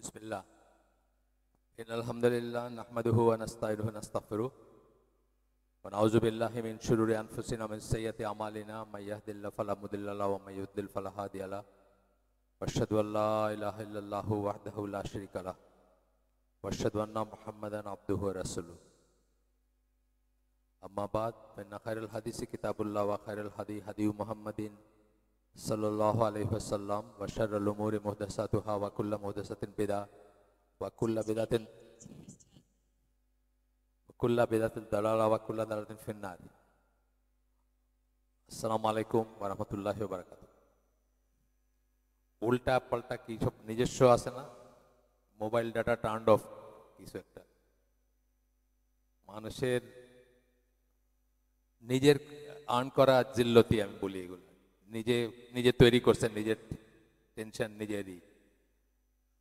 बिस्मिल्लाह इन्नल हम्दुलिल्लाह नहमदुहु व नस्तईनुहु व नस्तगफिरुह व नऊज़ु बिल्लाहि मिन शुरूरि अनफुसिना व मिन सय्यिआति अमालिना मय यहदिल्लाहु फला मुदिल्ल लहु व मय युद्लिल फला हादिय लहु व अशहदु अन ला इलाहा इल्लल्लाहु वहदहु ला शरीका लहु व अशहदु अन्ना मुहम्मदन अब्दुहु व रसूलुहु अम्मा बाद फ़इन्न खैरल हदीस किताबुल्लाह व खैरल हदी हदी मुहम्मदिन सल्लल्लाहु अलैहि वसल्लम व शर्रुल उमूरि मुहदसातुहा व कुल्लु मुहदसातिन बिदअह व कुल्लु बिदअतिन दलाला व कुल्लु दलालातिन फिन्नार। अस्सलामु आलैकुम व रहमतुल्लाहि व बाराकातुहू। उल्टा पाल्टा की सब নিজস্ব আছে না, মোবাইল ডাটা টার্ন অফ কিছু একটা মানুষের নিজের আর্ন করা জিল্লতি, আমি বলি এগুলো নিজে নিজে তৈরি করছেন, নিজের টেনশন নিজেরই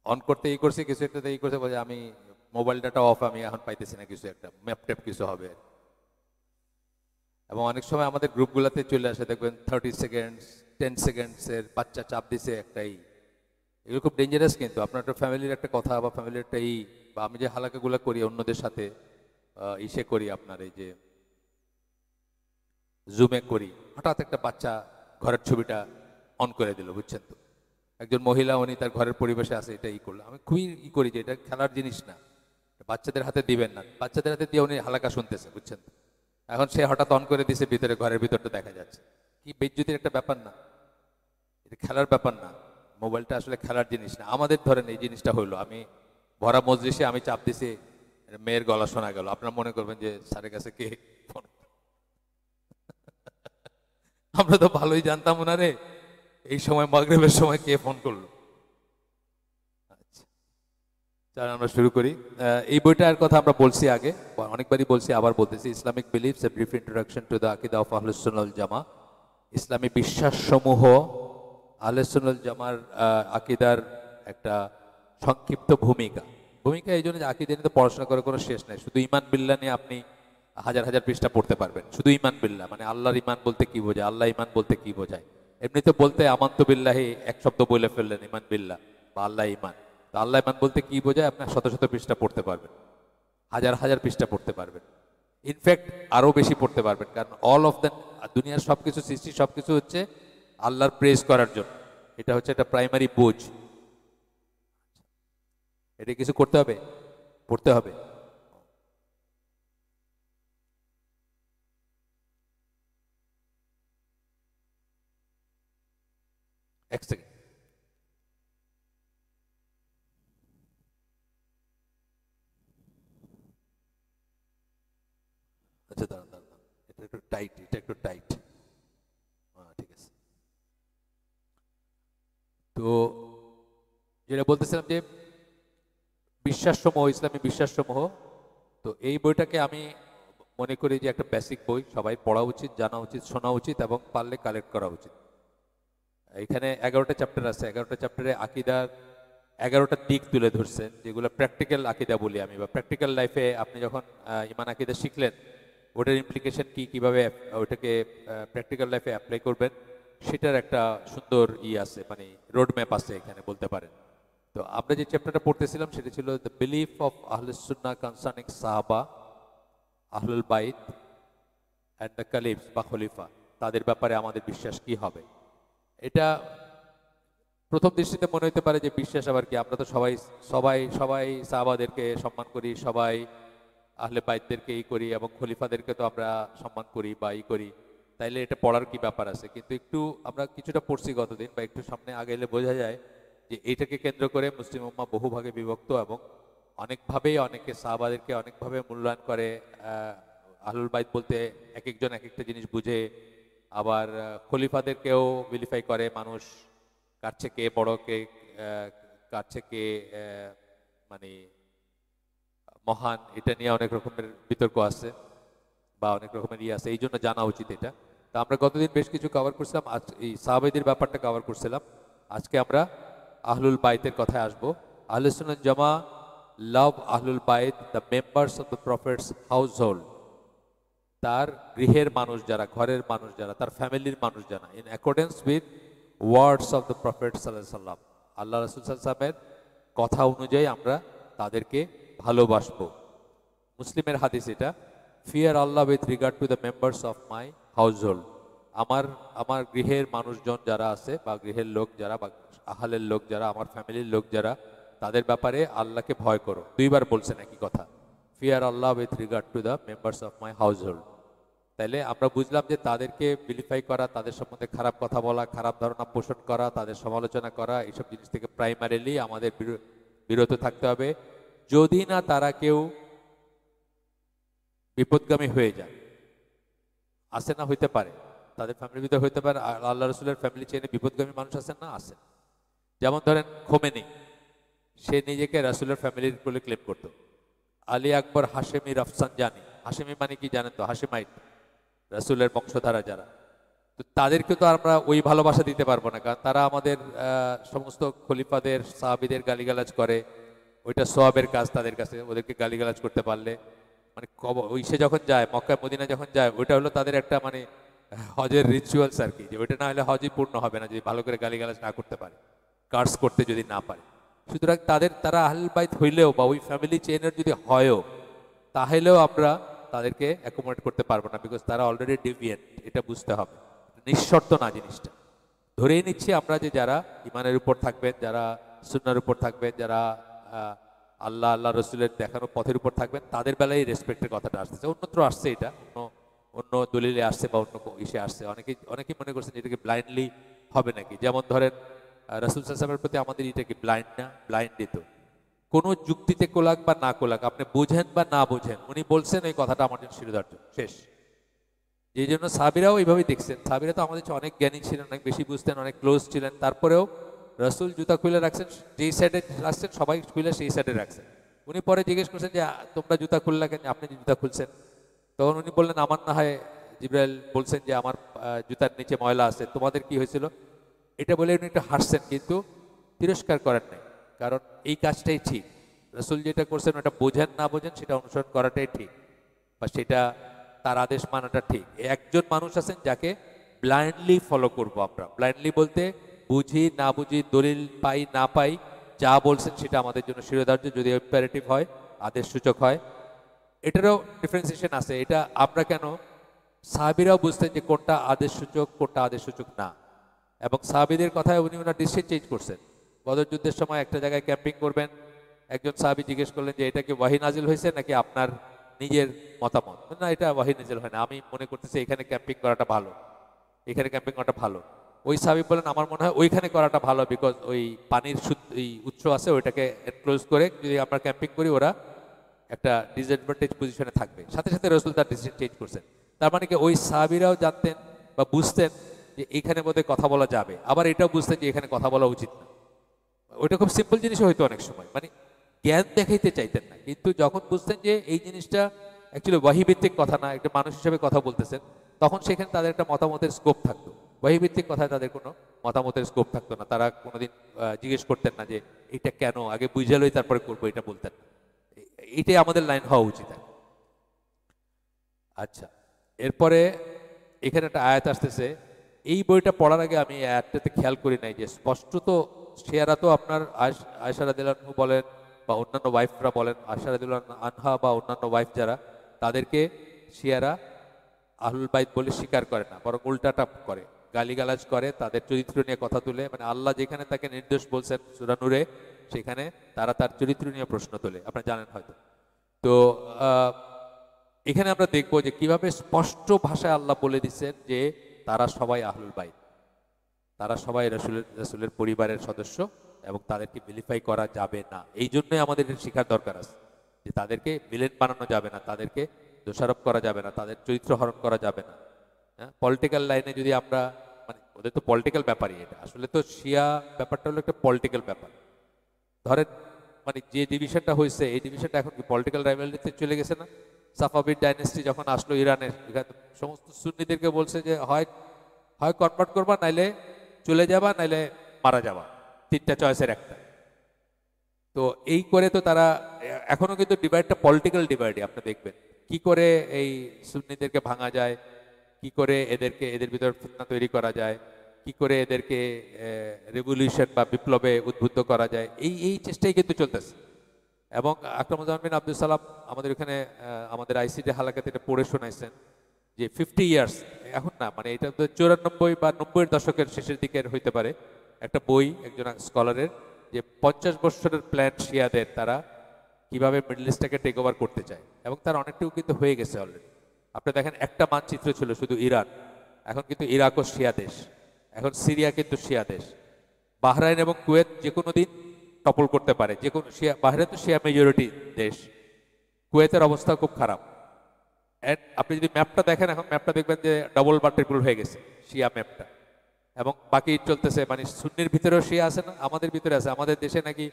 অন করতে এই করছে, কিছু একটা এই করছে, বলে আমি মোবাইল ডাটা অফ, আমি এখন পাইতেছি না, কিছু একটা ম্যাপ ট্যাপ কিছু হবে। এবং অনেক সময় আমাদের গ্রুপগুলোতে চলে আসে, দেখবেন 30 সেকেন্ডস 10 সেকেন্ডসের বাচ্চা চাপ দিছে একটাই, এগুলো খুব ডেঞ্জারাস। কিন্তু আপনার একটা ফ্যামিলির একটা কথা বা ফ্যামিলির একটা বা আমি যে হালাকাগুলো করি অন্যদের সাথে ইসে করি, আপনার এই যে জুমে করি, হঠাৎ একটা বাচ্চা ঘরের ছবিটা অন করে দিল, বুঝছেন তো, একজন মহিলা, উনি তার ঘরের পরিবেশে আছে, এটা করি, আমি খুবই করি যে এটা খেলার জিনিস না, বাচ্চাদের হাতে দিবেন না, বাচ্চাদের হাতে দিয়ে উনি হালাকা শুনতেছে, বুঝছেন তো। এখন সে হঠাৎ অন করে দিছে, ভিতরে ঘরের ভিতরটা দেখা যাচ্ছে, কি বেজ্জতির একটা ব্যাপার না, এটা খেলার ব্যাপার না, মোবাইলটা আসলে খেলার জিনিস না। আমাদের ধরেন এই জিনিসটা হইলো, আমি ভরা মজলিসে আমি চাপ দিছি, মেয়ের গলা শোনা গেল, আপনারা মনে করবেন যে স্যারের কাছে কে ফোন, আমরা তো ভালোই জানতাম ওনারে এই সময় মাগরিবের সময় কে ফোন করলো। আচ্ছা, চল আমরা শুরু করি। এই বইটার কথা আমরা বলছি আগে, অনেকবারই বলছি, আবার বলতেছি। Islamic beliefs, a brief introduction to the আকিদা অফ আহলুস সুন্নাহ ওয়াল জামা। ইসলামী বিশ্বাসসমূহ, আহলুস সুন্নাহ ওয়াল জামার আকিদার একটা সংক্ষিপ্ত ভূমিকা এই জন্য যে আকিদা নিয়ে তো পড়াশোনা করার কোনো শেষ নাই। শুধু ঈমান বিল্লাহ নিয়ে আপনি হাজার হাজার পৃষ্ঠা পড়তে পারবেন। শুধু ঈমান বিল্লাহ মানে আল্লাহর ঈমান বলতে কি বোঝায়, আল্লাহ ঈমান বলতে কি বোঝায়। এমনি তো বলতে আমান্তু বিল্লাহি এক শব্দ বলে ফেললেন, ঈমান বিল্লাহ বা আল্লাহ ঈমান, তো আল্লাহ ঈমান বলতে কি বোঝায় আপনার শত শত পৃষ্ঠা পড়তে পারবেন, হাজার হাজার পৃষ্ঠা পড়তে পারবেন, ইনফ্যাক্ট আরো বেশি পড়তে পারবেন। কারণ অল অফ দ্য দুনিয়ার সবকিছু সৃষ্টি, সবকিছু হচ্ছে আল্লাহর প্রেজ করার জন্য। এটা হচ্ছে একটা প্রাইমারি বোঝ, এটা কিছু করতে হবে, পড়তে হবে। এক সেকেন্ড, আচ্ছা দাঁড়ান দাঁড়ান, এটা একটু টাইট, এটা একটু টাইট, ঠিক আছে। তো যেটা বলতেছিলাম যে বিশ্বাসসমূহ, ইসলামী বিশ্বাসসমূহ, তো এই বইটাকে আমি মনে করি যে একটা বেসিক বই, সবাই পড়া উচিত, জানা উচিত, শোনা উচিত এবং পারলে কালেক্ট করা উচিত। এখানে 11টা চ্যাপ্টার আছে, 11টা চ্যাপ্টারে আকিদার 11টা দিক তুলে ধরছেন, যেগুলো প্র্যাকটিক্যাল আকিদা বলি আমি, বা প্র্যাকটিক্যাল লাইফে আপনি যখন ঈমান আকিদা শিখলেন, ওটার ইমপ্লিকেশন কি, কিভাবে ওটাকে প্র্যাকটিক্যাল লাইফে অ্যাপ্লাই করবেন, সেটার একটা সুন্দর আছে, মানে রোড ম্যাপ আছে এখানে বলতে পারেন। তো আমরা যে চ্যাপ্টারটা পড়তেছিলাম সেটা ছিল the belief of আহলুস Sunnah concerning সাহাবা, আহলুল বাইত অ্যান্ড দ্য কালিফস বা খলিফা, তাদের ব্যাপারে আমাদের বিশ্বাস কি হবে। এটা প্রথম দৃষ্টিতে মনে হতে পারে যে বিশ্বাস আবার কি, আমরা তো সবাই সবাই সবাই সাহাবাদেরকে সম্মান করি, সবাই আহলে বাইতদেরকে করি এবং খলিফাদেরকে তো আমরা সম্মান করি বা করি, তাইলে এটা পড়ার কি ব্যাপার আছে। কিন্তু একটু আমরা কিছুটা পড়ছি গতদিন, বা একটু সামনে আগে এলে বোঝা যায় যে এইটাকে কেন্দ্র করে মুসলিম উম্মাহ বহু ভাগে বিভক্ত এবং অনেকভাবেই অনেকে সাহাবাদেরকে অনেকভাবে মূল্যায়ন করে। আহলুল বাইত বলতে এক একজন এক একটা জিনিস বুঝে, আবার খলিফাদেরকেও ভিলিফাই করে মানুষ, কাটছে কে বড়, কে কাটছে কে মানে মহান, এটা নিয়ে অনেক রকমের বিতর্ক আছে বা অনেক রকমের আছে, এই জন্য জানা উচিত এটা। তা আমরা গতদিন বেশ কিছু কভার করছিলাম, আজ এই সাহাবাদের ব্যাপারটা কভার করছিলাম। আজকে আমরা আহলুল বাইতের কথায় আসবো। আহলুস সুন্নাহ জামা লাভ আহলুল বাইত, the members of the prophets house hold, তার গৃহের মানুষ যারা, ঘরের মানুষ যারা, তার ফ্যামিলির মানুষ যারা, in accordance with words of the prophet সাল্লাল্লাহু আলাইহি ওয়াসাল্লাম, আল্লাহ রাসূল সাল্লাল্লাহু আলাইহি ওয়াসাল্লামের কথা অনুযায়ী আমরা তাদেরকে ভালোবাসবো। মুসলিমের হাদিস এটা, fear Allah with regard to the members of my household. আমার আমার গৃহের মানুষজন যারা আছে বা গৃহের লোক যারা বা আহালের লোক যারা, আমার ফ্যামিলির লোক যারা, তাদের ব্যাপারে আল্লাহকে ভয় করো। দুইবার বলছেন একই কথা, fear Allah with regard to the members of my household. তাইলে আমরা বুঝলাম যে তাদেরকে বিলিফাই করা, তাদের সম্বন্ধে খারাপ কথা বলা, খারাপ ধারণা পোষণ করা, তাদের সমালোচনা করা, এইসব জিনিস থেকে প্রাইমারিলি আমাদের বিরত থাকতে হবে, যদি না তারা কেউ বিপদগামী হয়ে যায়। আসে না, হইতে পারে তাদের ফ্যামিলির ভিতরে হইতে পারে, আল্লাহ রসুলের ফ্যামিলি চেনে বিপদগামী মানুষ আছেন না, আছেন। যেমন ধরেন খোমেনি, সে নিজেকে রাসুলের ফ্যামিলির বলে ক্লেম করতো। আলী আকবর হাশেমি রফসানজানি, হাশেমি মানে কি জানেন তো, হাশেমাইট, রাসুলের বংশধারা যারা, তো তাদেরকে তো আমরা ওই ভালোবাসা দিতে পারবো না, কারণ তারা আমাদের সমস্ত খলিফাদের সাহাবীদের গালিগালাজ করে, ওইটা সোয়াবের কাজ তাদের কাছে, ওদেরকে গালিগালাজ করতে পারলে মানে ওই সে যখন যায় মক্কা মদিনা যখন যায়, ওইটা হলো তাদের একটা মানে হজের রিচুয়ালস আর কি, যে ওইটা না হলে হজই পূর্ণ হবে না যদি ভালো করে গালিগালাজ না করতে পারে, কার্স করতে যদি না পারে। সুতরাং তারা আহলুল বাইত হইলেও বা ওই ফ্যামিলি চেইনের যদি হয়ও, তাহলেও আমরা তাদেরকে অ্যাকোমোডেট করতে পারবো না, বিকজ তারা অলরেডি ডিভিয়েন্ট, এটা বুঝতে হবে। নিঃশর্ত না জিনিসটা, ধরেই নিচ্ছি আমরা যে যারা ইমানের উপর থাকবেন, যারা সুন্নাহর উপর থাকবেন, যারা আল্লাহ রসুলের দেখানো পথের উপর থাকবেন, তাদের বেলায় রেসপেক্টের কথাটা আসতেছে। অন্যত্র আসছে এটা, অন্য দলিলে আসছে বা অন্য ইসে আসছে, অনেকেই মনে করছেন এটাকে ব্লাইন্ডলি হবে নাকি। যেমন ধরেন রাসূল সাল্লাল্লাহু আলাইহি ওয়াসাল্লামের প্রতি আমাদের এটা কি ব্লাইন্ড না? ব্লাইন্ডই তো। কোনো যুক্তিতে কোলাক বা না কোলাক, আপনি বুঝেন বা না বুঝেন, উনি বলছেন এই কথাটা আমার জন্য শিরোধার্য, শেষ। এই জন্য সাহাবীরাও এইভাবেই দেখছেন। সাহাবীরা তো আমাদের চেয়ে অনেক জ্ঞানী ছিলেন, অনেক বেশি বুঝতেন, অনেক ক্লোজ ছিলেন, তারপরেও রাসূল জুতা খুলে রাখছেন, যেই সাইডে রাখছেন সবাই খুলে সেই সাইডে রাখছেন। উনি পরে জিজ্ঞেস করছেন যে তোমরা জুতা খুললা কেন, আপনি যে জুতা খুলছেন? তখন উনি বললেন আমার না হয় জিবরাইল বলছেন যে আমার জুতার নিচে ময়লা আছে, তোমাদের কি হয়েছিল? এটা বলে উনি একটু হাসছেন, কিন্তু তিরস্কার করেন নাই, কারণ এই কাজটাই ঠিক। রাসূল যেটা করছেন ওটা বোঝেন না বোঝেন সেটা অনুসরণ করাটাই ঠিক, বা সেটা তার আদেশ মানাটা ঠিক। একজন মানুষ আছেন যাকে ব্লাইন্ডলি ফলো করব আমরা। ব্লাইন্ডলি বলতে বুঝি না বুঝি, দলিল পাই না পাই, যা বলছেন সেটা আমাদের জন্য শিরোধার্য, যদি ইম্পারেটিভ হয়, আদেশ সূচক হয়। এটারও ডিফারেন্সিয়েশন আছে। এটা আমরা কেন, সাহাবীরাও বুঝতেন যে কোনটা আদেশ সূচক কোনটা আদেশ সূচক না, এবং সাহাবীদের কথায় উনি ওনার ডিসিশন চেঞ্জ করছেন। বদর যুদ্ধের সময় একটা জায়গায় ক্যাম্পিং করবেন, একজন সাহাবী জিজ্ঞেস করলেন যে এটা কি ওয়াহী নাজিল হয়েছে নাকি আপনার নিজের মতামত? না, এটা ওয়াহী নাজিল হয় না, আমি মনে করতেছি এখানে ক্যাম্পিং করাটা ভালো, এখানে ক্যাম্পিং করাটা ভালো। ওই সাহাবী বলেন আমার মনে হয় ওইখানে করাটা ভালো, বিকজ ওই পানির এই উৎস আছে, ওইটাকে এনক্লোজ করে যদি আমরা ক্যাম্পিং করি ওরা একটা ডিসঅ্যাডভান্টেজ পজিশনে থাকবে। সাথে সাথে রাসূল তার ডিসিশন চেঞ্জ করছেন। তার মানে কি ওই সাহাবীরাও জানতেন বা বুঝতেন যে এখানে বোধহয় কথা বলা যাবে, আবার এটাও বুঝতেন যে এখানে কথা বলা উচিত না। ওইটা খুব সিম্পল জিনিস হয়তো অনেক সময়, মানে জ্ঞান দেখাইতে চাইতেন না, কিন্তু যখন বুঝতেন যে এই জিনিসটা অ্যাকচুয়ালি ওয়াহিভিত্তিক কথা না, একটা মানুষ হিসেবে কথা বলতেছেন, তখন সেখানে তাদের একটা মতামতের স্কোপ থাকতো। ওয়াহিভিত্তিক কথায় তাদের কোনো মতামতের স্কোপ থাকতো না, তারা কোনোদিন জিজ্ঞেস করতেন না যে এটা কেন, আগে বুঝালোই তারপরে করবো, এটা বলতেন না। এইটাই আমাদের লাইন হওয়া উচিত। আচ্ছা, এরপরে এখানে একটা আয়াত আসতেছে। এই বইটা পড়ার আগে আমি আয়াতটাতে খেয়াল করি নাই যে স্পষ্টত শিয়ারা তো আপনার আয়েশা রাদিয়াল্লাহু আনহা বলেন বা অন্যান্য ওয়াইফরা বলেন, আয়েশা রাদিয়াল্লাহু আনহা বা অন্যান্য ওয়াইফ যারা, তাদেরকে শিয়ারা আহলুল বাইত বলে স্বীকার করে না, বরং উল্টাটা করে, গালিগালাজ করে, তাদের চরিত্র নিয়ে কথা তুলে। মানে আল্লাহ যেখানে তাকে নির্দেশ বলছেন সূরা নূরে, সেখানে তারা তার চরিত্র নিয়ে প্রশ্ন তোলে, আপনারা জানেন হয়তো। তো এখানে আমরা দেখব যে কিভাবে স্পষ্ট ভাষায় আল্লাহ বলে দিচ্ছেন যে তারা সবাই আহলুল বাইত, তারা সবাই রাসূলের পরিবারের সদস্য, এবং তাদেরকে ভিলিফাই করা যাবে না। এই জন্যই আমাদের শেখার দরকার আছে যে তাদেরকে ভিলেন বানানো যাবে না, তাদেরকে দোষারোপ করা যাবে না, তাদের চরিত্র হরণ করা যাবে না। হ্যাঁ, পলিটিক্যাল লাইনে যদি আমরা, মানে ওদের তো পলিটিক্যাল ব্যাপারই এটা, আসলে তো শিয়া ব্যাপারটা হলো একটা পলিটিক্যাল ব্যাপার। ধরেন মানে যে ডিভিশনটা হয়েছে, এই ডিভিশনটা এখন কি পলিটিক্যাল রাইভালরিতে চলে গেছে না? সাফাভিড ডাইনেস্টি যখন আসলো ইরানের, এখানে সমস্ত সুন্নিদেরকে বলছে যে হয় কনভার্ট করবা, নাইলে চলে যাবা, নাইলে মারা যাবা, তিনটা চয়েসের একটা। তো এই করে তো তারা এখনো কিন্তু ডিভাইডটা পলিটিক্যাল ডিভাইডই। আপনি দেখবেন কি করে এই সুন্নিদেরকে ভাঙা যায়, কি করে এদের ভিতর ফিতনা তৈরি করা যায়, কি করে এদেরকে রেভলিউশন বা বিপ্লবে উদ্বুদ্ধ করা যায়, এই এই চেষ্টাই কিন্তু চলতেছে। এবং আকরামুজ্জামান বিন আব্দুল সালাম আমাদের এখানে আমাদের আইসিটি হালাকাতে এটা পড়ে শোনাইছেন যে 50 ইয়ার্স, এখন না, মানে এটা তো 94 বা 90-এর দশকের শেষের দিকের হইতে পারে, একটা বই একজন স্কলারের, যে 50 বছরের প্ল্যান শিয়াদের, তারা কিভাবে মিডল ইস্টটাকে টেক ওভার করতে চায়, এবং তার অনেকটুকু কিন্তু হয়ে গেছে অলরেডি। আপনি দেখেন একটা মানচিত্র ছিল শুধু ইরান, এখন কিন্তু ইরাকও শিয়া দেশ, এখন সিরিয়া কিন্তু শিয়া দেশ, বাহরাইন এবং কুয়েত যে কোনো দিন টপল করতে পারে, যে কোনো শিয়া, বাহরাইন তো শিয়া মেজরিটি দেশ, কুয়েতের অবস্থা খুব খারাপ। অ্যান্ড আপনি যদি ম্যাপটা দেখেন, এখন ম্যাপটা দেখবেন যে ডবল বা ট্রিপল হয়ে গেছে শিয়া ম্যাপটা, এবং বাকি চলতেছে, মানে সুন্নির ভিতরেও শিয়া আছে না, আমাদের ভিতরে আছে। আমাদের দেশে নাকি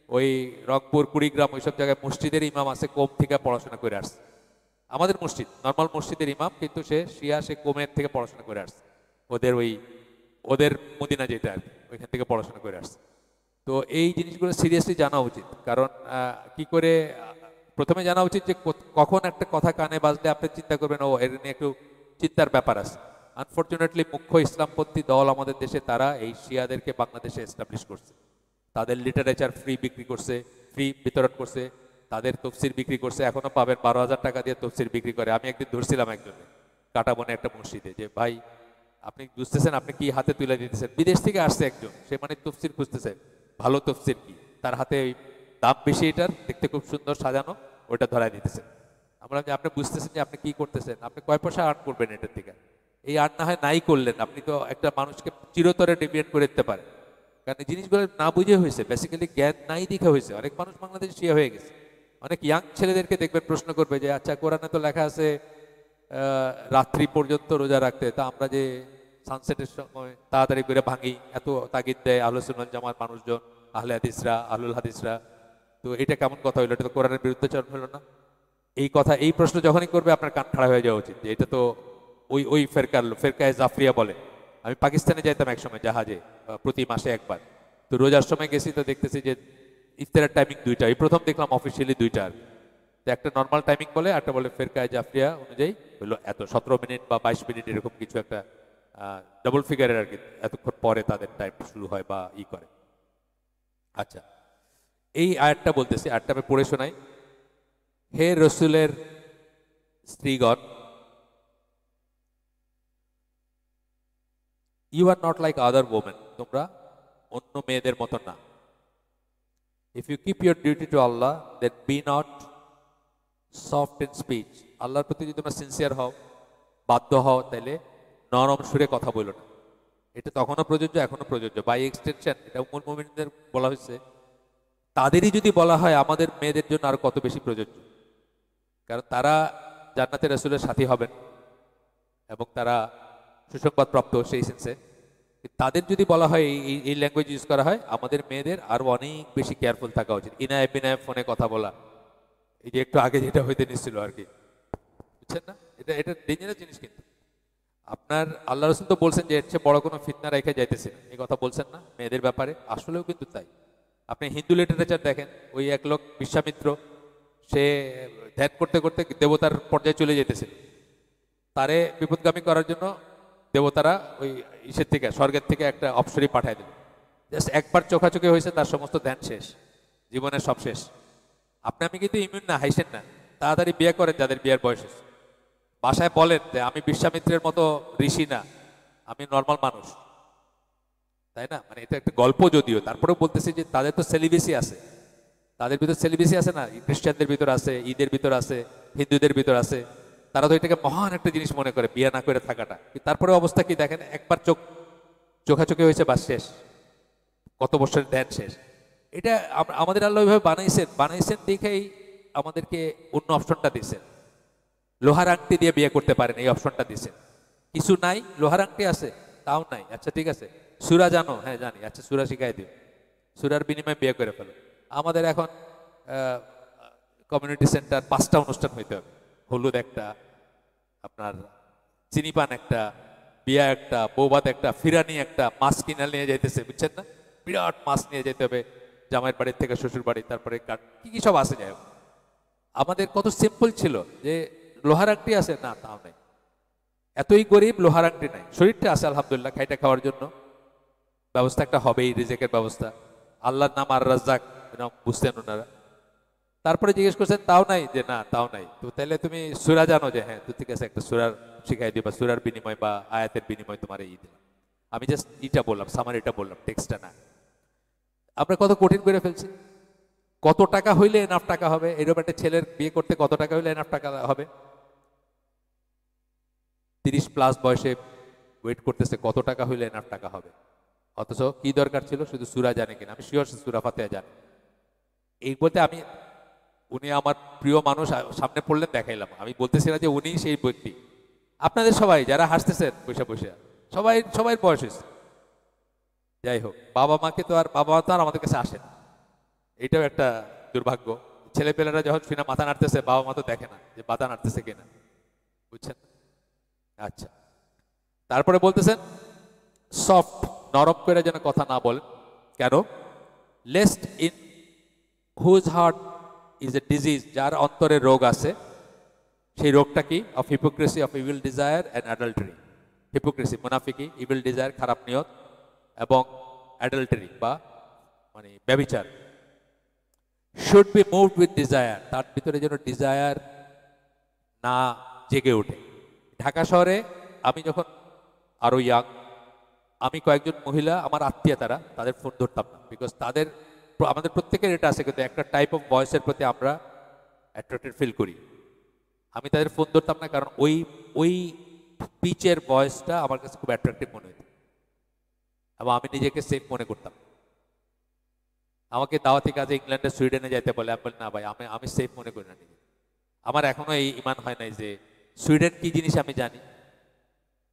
ওই রংপুর, কুড়িগ্রাম, ওইসব জায়গায় মসজিদের ইমাম আছে, কোম থেকে পড়াশোনা করে আসছে। আমাদের মসজিদ নর্মাল মসজিদের ইমাম, কিন্তু সে শিয়া, সে কোমের থেকে পড়াশোনা করে আসছে, ওদের মদিনা যেটা আর কি, ওইখান থেকে পড়াশোনা করে আসছে। তো এই জিনিসগুলো সিরিয়াসলি জানা উচিত, কারণ কি করে প্রথমে জানা উচিত যে কখন একটা কথা কানে বাজলে আপনি চিন্তা করবেন, ও এর নিয়ে একটু চিন্তার ব্যাপার আছে। আনফর্চুনেটলি মুখ্য ইসলামপন্থী দল আমাদের দেশে, তারা এই শিয়াদেরকে বাংলাদেশে এস্টাবলিশ করছে, তাদের লিটারেচার ফ্রি বিক্রি করছে, ফ্রি বিতরণ করছে, তাদের তফসির বিক্রি করছে, এখনো পাবেন 12,000 টাকা দিয়ে তফসির বিক্রি করে। আমি একদিন ধরছিলাম একজনে কাটাবনে একটা মসজিদে, যে ভাই আপনি বুঝতেছেন আপনি কি হাতে তুলে দিতেছেন, বিদেশ থেকে আসছে একজন, সে মানে তফসির খুঁজতেছে, ভালো তফসির কি, তার হাতে ওই দাম বেশি, এটার দেখতে খুব সুন্দর সাজানো, ওটা ধরাই দিতেছেন। আমরা যে আপনি বুঝতেছেন যে আপনি কি করতেছেন, আপনি কয় পয়সা আর্ন করবেন এটার থেকে, এই আর্ন না হয় নাই করলেন, আপনি তো একটা মানুষকে চিরতরে ডিভিয়েট করে দিতে পারেন। কারণ এই জিনিসগুলো না বুঝে হয়েছে, বেসিক্যালি জ্ঞান নাই দেখে হয়েছে। অনেক মানুষ বাংলাদেশ শিয়া হয়ে গেছে, অনেক ইয়াং ছেলেদেরকে দেখবেন প্রশ্ন করবে যে আচ্ছা কোরআনে তো লেখা আছে রাত্রি পর্যন্ত রোজা রাখতে, তা আমরা যে সানসেটের সময় তাড়াতাড়ি করে ভাঙি, এত তাগিদ দেয় আহলে সুন্নাত জামাত মানুষজন, আহলে হাদিসরা, আহলুল হাদিসরা, তো এটা কেমন কথা হইলো, এটা তো কোরআনের বিরুদ্ধাচরণ হলো না? এই কথা, এই প্রশ্ন যখনই করবে আপনার কান খাড়া হয়ে যাওয়া উচিত, যে এটা তো ওই ফেরকায় জাফরিয়া বলে। আমি পাকিস্তানে যাইতাম একসময় জাহাজে, প্রতি মাসে একবার, তো রোজার সময় গেছি, তো দেখতেছি যে ইফতারের টাইমিং দুইটা, এই প্রথম দেখলাম অফিসিয়ালি দুইটা আর কি। তো একটা নর্মাল টাইমিং বলে, একটা বলে ফেরকায় জাফরিয়া অনুযায়ী হলো এত 17 মিনিট বা 22 মিনিট, এরকম কিছু একটা ডবল ফিগারের আর কি, এতক্ষণ পরে তাদের টাইম শুরু হয় বা ই করে। আচ্ছা, এই আয়াতটা বলতেছি, আয়াতটা আমি পড়ে শোনাই। হে রসুলের স্ত্রীগণ, you are not like other women, তোমরা অন্য মেয়েদের মতো না। If you keep your duty to Allah, then be not soft in speech. আল্লাহর প্রতি যদি তোমরা সিনসিয়ার হও, বাধ্য হও, তাহলে নরম সুরে কথা বলো না। এটা তখনও প্রযোজ্য, এখনো প্রযোজ্য, বাই এক্সটেনশন এটা উম্মুল মুমিনদের বলা হয়েছে, তাদেরই যদি বলা হয় আমাদের মেয়েদের জন্য আরো কত বেশি প্রযোজ্য, কারণ তারা জান্নাতে রাসূলের সাথী হবেন এবং তারা সুসংবাদ প্রাপ্ত, সেই সেন্সে তাদের যদি বলা হয়, এই ল্যাঙ্গুয়েজ ইউজ করা হয়, আমাদের মেয়েদের আরো অনেক বেশি কেয়ারফুল থাকা উচিত। ইনায় বিনায় ফোনে কথা বলা, এই যে একটু আগে যেটা হইতে নিচ্ছিল আর কি, বুঝছেন না? এটা এটা ডেঞ্জারাস জিনিস। কিন্তু আপনার আল্লাহ রসুল তো বলছেন যে এর চেয়ে বড় কোনো ফিতনা রেখে যাইতেছে না, এই কথা বলছেন না মেয়েদের ব্যাপারে, আসলেও কিন্তু তাই। আপনি হিন্দু লিটারেচার দেখেন, ওই এক লোক বিশ্বামিত্র, সে ধ্যান করতে করতে দেবতার পর্যায়ে চলে যেতেছিল, তারে বিপদগামী করার জন্য দেবতারা ওই ইসের থেকে, স্বর্গের থেকে একটা অপসরি পাঠায় দিল। জাস্ট একবার চোখাচোখি হয়েছে, তার সমস্ত ধ্যান শেষ, জীবনের সব শেষ। আপনি আমি কিন্তু ইমিউন না, হাইসেন না, তাড়াতাড়ি বিয়ে করেন যাদের বিয়ের বয়স হয়েছে, বাসায় বলেন যে আমি বিশ্বামিত্রের মতো ঋষি না, আমি নর্মাল মানুষ, তাই না? মানে এটা একটা গল্প যদিও, তারপরেও বলতেছি যে তাদের তো সেলিবেসি আছে, তাদের ভিতর সেলিবেসি আছে না, খ্রিস্টানদের ভিতর আছে, ঈদের ভিতর আছে, হিন্দুদের ভিতর আছে, তারা তো এটাকে মহান একটা জিনিস মনে করে বিয়ে না করে থাকাটা। তারপরে অবস্থা কি দেখেন, একবার চোখাচোখি হয়েছে, বাস শেষ, কত বছরের ধ্যান শেষ। এটা আমাদের আল্লাহ ওইভাবে বানাইছেন দেখেই আমাদেরকে অন্য অপশনটা দিয়েছেন। লোহার আংটি দিয়ে বিয়ে করতে পারেন, এই অপশনটা দিয়েছেন। কিছু নাই, লোহার আংটি আছে তাও নাই, আচ্ছা ঠিক আছে। সুরা জানো? হ্যাঁ জানি, আচ্ছা সুরা শিখাই দিও, সুরার বিনিময়ে বিয়ে করে ফেলো। আমাদের এখন কমিউনিটি সেন্টার 5টা অনুষ্ঠান হইতে হবে, হলুদ একটা, আপনার চিনিপান একটা, বিয়া একটা, বৌভাত একটা, ফিরানি একটা, মাছ কিনা নিয়ে যাইতেছে, বুঝছেন না? বিরাট মাছ নিয়ে যেতে হবে জামাইয়ের বাড়ির থেকে শ্বশুর বাড়ি, তারপরে কি কি সব আসে যায়। আমাদের কত সিম্পল ছিল যে লোহার আংটি আছে না, তাও নেই। এতই গরিব, লোহার আংটি নাই, শরীরটা আছে আলহামদুলিল্লাহ খাইটা খাওয়ার জন্য, ব্যবস্থা একটা হবেই, রিজেকের ব্যবস্থা। আল্লাহর নাম আর রাজ্জাক বুঝতেন ওনারা। তারপরে জিজ্ঞেস করছেন তাও নাই, যে না তাও নাই, তো তাহলে তুমি সূরা জানো, যে হ্যাঁ তো ঠিক আছে একটা সূরার শিখাই দিই, বা সূরার বিনিময় বা আয়াতের বিনিময় তোমার এই দিলাম। আমি জাস্ট এটা বললাম, সামারিটা বললাম, টেক্সটটা না। আমরা কত কঠিন করে ফেলছি। কত টাকা হইলে এনাফ টাকা হবে, এরকম একটা ছেলের বিয়ে করতে কত টাকা হইলে এনাফ টাকা হবে? 30+ বয়সে ওয়েট করতেছে কত টাকা হইলে এনাফ টাকা হবে। অথচ কি দরকার ছিল, শুধু সূরা জানে কিনা। আমি শিওর সূরা ফাতিহা জানে। এই বলতে আমি, উনি আমার প্রিয় মানুষ, সামনে পড়লেন দেখাইলাম। আমি বলতেছি না যে উনি সেই ব্যক্তি। আপনাদের সবাই যারা হাসতেছেন বসে বসে, সবাই সবাই বয়স হয়েছে। যাই হোক, বাবা মা তো আর আমাদের কাছে আসে না। এটাও একটা দুর্ভাগ্য। ছেলেপেলেরা যখন শুনে মাথা নাড়তেছে, বাবা মা তো দেখে না যে মাথা নাড়তেছে কিনা, বুঝছেন? আচ্ছা, তারপরে বলতেছেন সফট, নরম করে যেন কথা না বলেন। কেন? Lest in whose heart is a disease, যার অন্তরে রোগ আছে। সেই রোগটা কি? Of hypocrisy, of evil desire and adultery. Hypocrisy, মুনাফিকি, ইভিল ডিজায়ার, খারাপ নিয়ত, এবং অ্যাডাল্টারি বা মানে ব্যভিচার। Should be moved with desire, তার ভিতরে যেন ডিজায়ার না জেগে ওঠে। ঢাকা শহরে আমি যখন আরো ইয়াং, আমি কয়েকজন মহিলা আমার আত্মীয়, তাদের ফোন ধরতাম না, বিকজ আমাদের প্রত্যেকের এটা আছে, কিন্তু একটা টাইপ অফ ভয়েসের প্রতি আমরা অ্যাট্রাক্টেড ফিল করি। আমি তাদের ফোন ধরতাম না, কারণ ওই ওই পিচের ভয়েসটা আমার কাছে খুব অ্যাট্রাক্টিভ মনে হতো, এবং আমি নিজেকে সেফ মনে করতাম। আমাকে দাওয়াতি কাজে ইংল্যান্ডে, সুইডেনে যাইতে বলে, আমি বলি না ভাই, আমি সেফ মনে করি না নিজে। আমার এখনো এই ইমান হয় নাই যে সুইডেন কি জিনিস আমি জানি,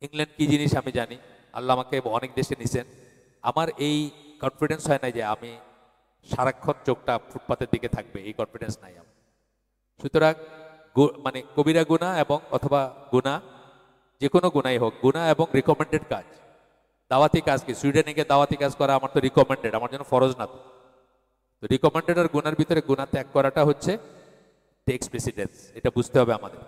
ইংল্যান্ড কি জিনিস আমি জানি। আল্লাহ আমাকে অনেক দেশে নিছেন, আমার এই কনফিডেন্স হয় নাই যে আমি সারাক্ষণ চোখটা ফুটপাতের দিকে থাকবে, এই কনফিডেন্স নাই আমার। সুতরাং মানে কবিরা গুনাহ এবং অথবা গুনাহ, যে কোনো গুনাই হোক, গুনাহ এবং রিকমেন্ডেড কাজ, দাওয়াতি কাজ কি, সুইডেনে গিয়ে দাওয়াতি কাজ করা আমার তো রিকমেন্ডেড, আমার জন্য ফরজ না। তো রিকমেন্ডেড আর গুনার ভিতরে গুনাহ ত্যাগ করাটা হচ্ছে টেক্স প্রেসিডেন্স, এটা বুঝতে হবে আমাদের।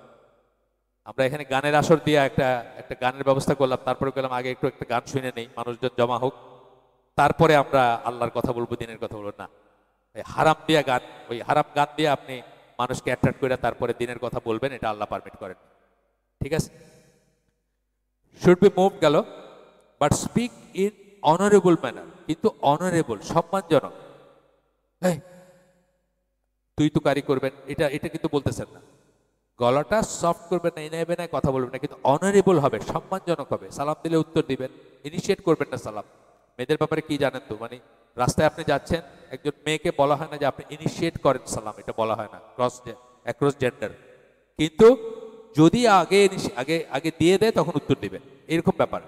আমরা এখানে গানের আসর দিয়ে একটা গানের ব্যবস্থা করলাম, তারপরে বললাম আগে একটু একটা গান শুনে নেই, মানুষজন জমা হোক, তারপরে আমরা আল্লাহর কথা বলবো, দিনের কথা বলবো না। হারাম দিয়া গান, ওই হারাম গান দিয়ে আপনি মানুষকে অ্যাট্রাক্ট করে তারপরে দিনের কথা বলবেন, এটা আল্লাহ পারমিট করেন। ঠিক আছে? শুড বি মুভড গেল, but speak in honourable manner, কিন্তু অনারেবল, সম্মানজনক। তুই তো কারি করবেন, এটা এটা কিন্তু বলতেছেন না। গলাটা সফট করবেন না, এনে না, কথা বলবেন না, কিন্তু অনারেবল হবে, সম্মানজনক হবে। সালাম দিলে উত্তর দিবেন, ইনিশিয়েট করবেন না সালাম। মেয়েদের ব্যাপারে কি জানেন তো, মানে রাস্তায় আপনি যাচ্ছেন, একজন মেয়েকে বলা হয় না যে আপনি ইনিশিয়েট করেন সালাম, এটা বলা হয় না অ্যাক্রস জেন্ডার। কিন্তু যদি আগে আগে আগে দিয়ে দেয় তখন উত্তর দিবেন, এরকম ব্যাপার।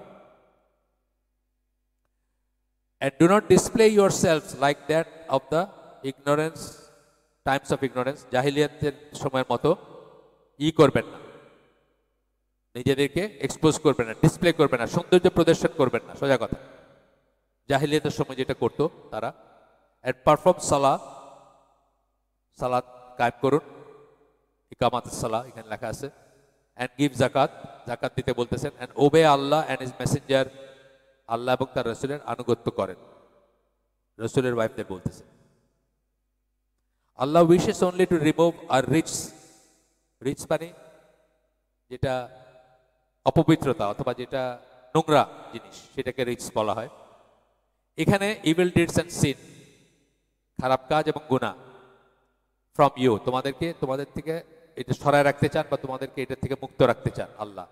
And do not display yourselves like that of the ignorance, times of ignorance, জাহিলিয়াতের সময়ের মতো করবেন না, নিজেদেরকে এক্সপোজ করবেন না, ডিসপ্লে করবেন না, সৌন্দর্য প্রদর্শন করবেন না, সোজা কথা। জাহিলিয়াতের সময় যেটা করতো তারা। and perform সালাত কায়েম করুন, ইকামাত সালাহ এখানে লেখা আছে। and give জাকাত দিতে বলতেছেন। and obey Allah and his messenger, আল্লাহ এবং তার রসুলের আনুগত্য করেন, রসুলের ওয়াইফদের বলতেছে। Allah wishes only to remove আর রিচ মানে যেটা অপবিত্রতা অথবা যেটা নোংরা জিনিস, সেটাকে রিচ বলা হয়। এখানে ইভিল ডিডস এন্ড সিন, খারাপ কাজ এবং গুনাহ, ফ্রম ইউ, তোমাদের থেকে এটা সরায় রাখতে চান, বা তোমাদেরকে এটা থেকে মুক্ত রাখতে চান আল্লাহ।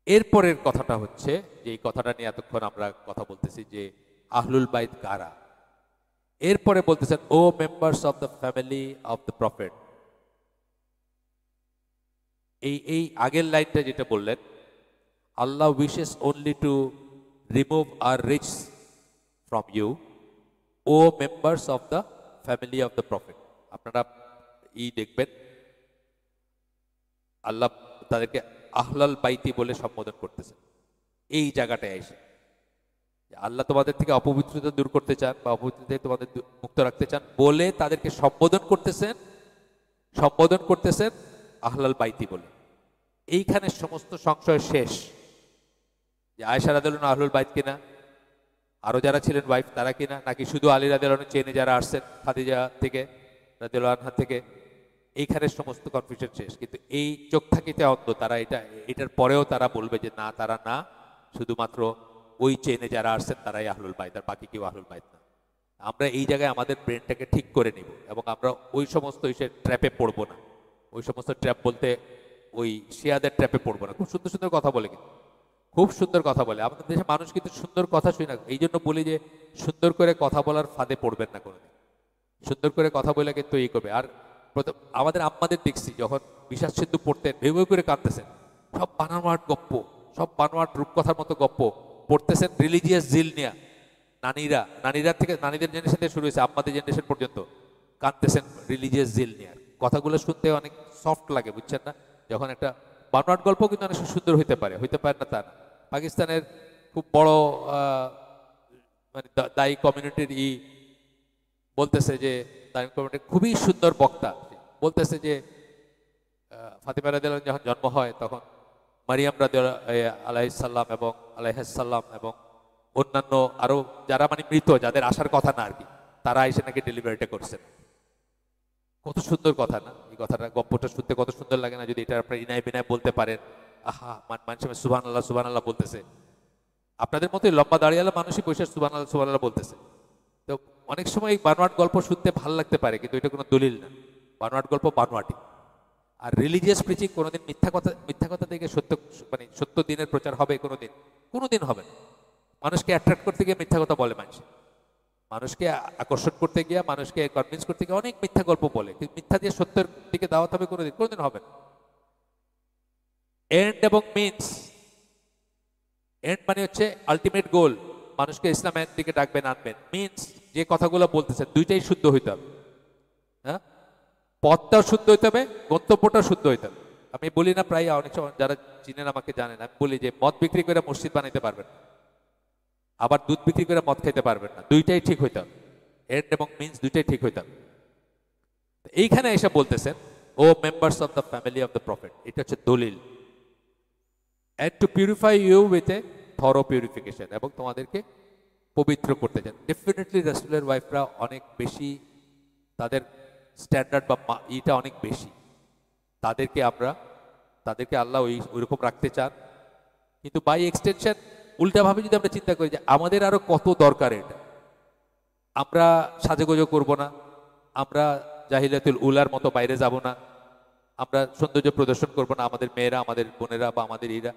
এরপরের কথাটা হচ্ছে, যে এই কথাটা নিয়ে এতক্ষণ আমরা কথা বলতেছি, যে আহলুল বাইত কারা। এরপরে বলতেছেন O members of the family of the prophet. এই আগের লাইনটা যেটা বললেন, Allah wishes only to remove আর রিচ from you, O members of the family of the prophet. আপনারা দেখবেন আল্লাহ তাদেরকে আহলাল বাইতি বলে সম্বোধন করতেছেন এই জায়গাটায় এসে। আল্লাহ তোমাদের থেকে অপবিত্রতা দূর করতে চান, বা অপবিত্রতা থেকে তোমাদের মুক্ত রাখতে চান বলে তাদেরকে সম্বোধন করতেছেন আহলাল বাইতি বলে। এইখানে সমস্ত সংশয় শেষ, যে আয়েশা রাদিয়াল্লাহু আনহা আহলুল বাইত কিনা, আরও যারা ছিলেন ওয়াইফ তারা কিনা, নাকি শুধু আলী রাদিয়াল্লাহু আনহু চেনে যারা আসছেন খাদিজা থেকে রাদিয়াল্লাহু আনহা থেকে, এইখানে সমস্ত কনফিউশন শেষ। কিন্তু এই চোখ থাকিতে অন্ধ, তারা এটার পরেও তারা বলবে যে না, তারা না, শুধুমাত্র ওই চেনে যারা আসছেন তারাই আহলুল বাইত, আর বাকি কেউ আহলুল বাইত না। আমরা এই জায়গায় আমাদের ব্রেনটাকে ঠিক করে নিব এবং আমরা ওই সমস্ত ট্র্যাপে পড়বো না। ওই সমস্ত ট্র্যাপ বলতে ওই শিয়াদের ট্র্যাপে পড়বো না। খুব সুন্দর সুন্দর কথা বলে, কিন্তু খুব সুন্দর কথা বলে। আমাদের দেশে মানুষ কিন্তু সুন্দর কথা শুনে না, এই জন্য বলি যে সুন্দর করে কথা বলার ফাঁদে পড়বেন না কোনোদিন। সুন্দর করে কথা বলে কিন্তু এই করবে। আর আমাদের আম্মাদের দেখছি যখন বিশ্বাস সিন্ধু পড়তেন ভেউ করে কাঁদতেছেন, সব বানোয়াট গপ্প, সব বানোয়াট রূপকথার মতো গপ্প পড়তেছেন রিলিজিয়াস জিল নিয়া। নানীরা থেকে, নানীদের জেনারেশন থেকে শুরু হয়েছে আম্মাদের জেনারেশন পর্যন্ত কাঁদতেছেন রিলিজিয়াস জিল নিয়ে। কথাগুলো শুনতে অনেক সফট লাগে, বুঝছেন না? যখন একটা বানোয়াট গল্প কিন্তু অনেক সুন্দর হইতে পারে না তা না। পাকিস্তানের খুব বড় মানে দায়ী কমিউনিটির বলতেছে যে, দায়ী কমিউনিটির খুবই সুন্দর বক্তা বলতেছে যে ফাতিমা রাদিয়াল্লাহু আনহা যখন জন্ম হয় তখন মারিয়াম আলাইহিসসালাম এবং অন্যান্য আরো যারা মানে মৃত, যাদের আসার কথা না আর কি, তারা এসে নাকি ডেলিভারিটা করছেন। কত সুন্দর কথা না? এই কথাটা, গপ্পটা শুনতে কত সুন্দর লাগে না? যদি এটা আপনার ইনায় বিনায় বলতে পারেন, আহা, মানুষের সুবহানাল্লাহ বলতেছে, আপনাদের মতোই লম্বা দাঁড়িয়ালা মানুষই বসে সুবহানাল্লাহ বলতেছে। তো অনেক সময় এই বানোয়াট গল্প শুনতে ভালো লাগতে পারে, কিন্তু এটা কোনো দলিল না। বানোয়াট গল্প বানোয়াটি। আর রিলিজিয়াস প্রিচিং কোনোদিন মিথ্যা কথা থেকে সত্য দিনের প্রচার হবে কোনোদিন হবে না। মানুষকে অ্যাট্রাক্ট করতে গিয়ে মিথ্যা কথা বলে মানুষকে আকর্ষণ করতে গিয়ে, মানুষকে কনভিন্স করতে গিয়ে অনেক মিথ্যা গল্প বলে, কিন্তু মিথ্যা দিয়ে সত্যের দিকে দাওয়াত হবে কোনোদিন হবে না। এন্ড এবং মিনস, এন্ড মানে হচ্ছে আলটিমেট গোল, মানুষকে ইসলামের দিকে ডাকবেন, আনবেন। মিনস যে কথাগুলো বলতেছেন দুইটাই শুদ্ধ হইতে হবে। হ্যাঁ, পথটাও শুদ্ধ হইতে হবে, গন্তব্যটাও শুদ্ধ হইতে হবে। আমি বলি না, প্রায় অনেক সময় যারা চিনেন আমাকে জানেন, আমি বলি যে মদ বিক্রি করে মসজিদ বানাইতে পারবেন, আবার দুধ বিক্রি করে মদ খাইতে পারবেন না। দুইটাই ঠিক হইতে হবে, এন্ড এবং মিনস দুইটাই ঠিক হইতে হবে। এইখানে এসে বলতেছেন, O members of the family of the prophet, এটা হচ্ছে দলিল। And to purify you with a thorough purification, এবং তোমাদেরকে পবিত্র করতে চান। ডেফিনেটলি রাসূলের ওয়াইফরা অনেক বেশি, তাদের স্ট্যান্ডার্ড বা ইটা অনেক বেশি। তাদেরকে আল্লাহ ওইরকম রাখতে চান। কিন্তু বাই এক্সটেনশন উল্টাভাবে যদি আমরা চিন্তা করি যে আমাদের আরো কত দরকার এটা, আমরা সাজেগোজো করব না, আমরা জাহিলিয়াতুল উলার মতো বাইরে যাব না, আমরা সৌন্দর্য প্রদর্শন করব না, আমাদের মেয়েরা, আমাদের বোনেরা বা আমাদের ইরা।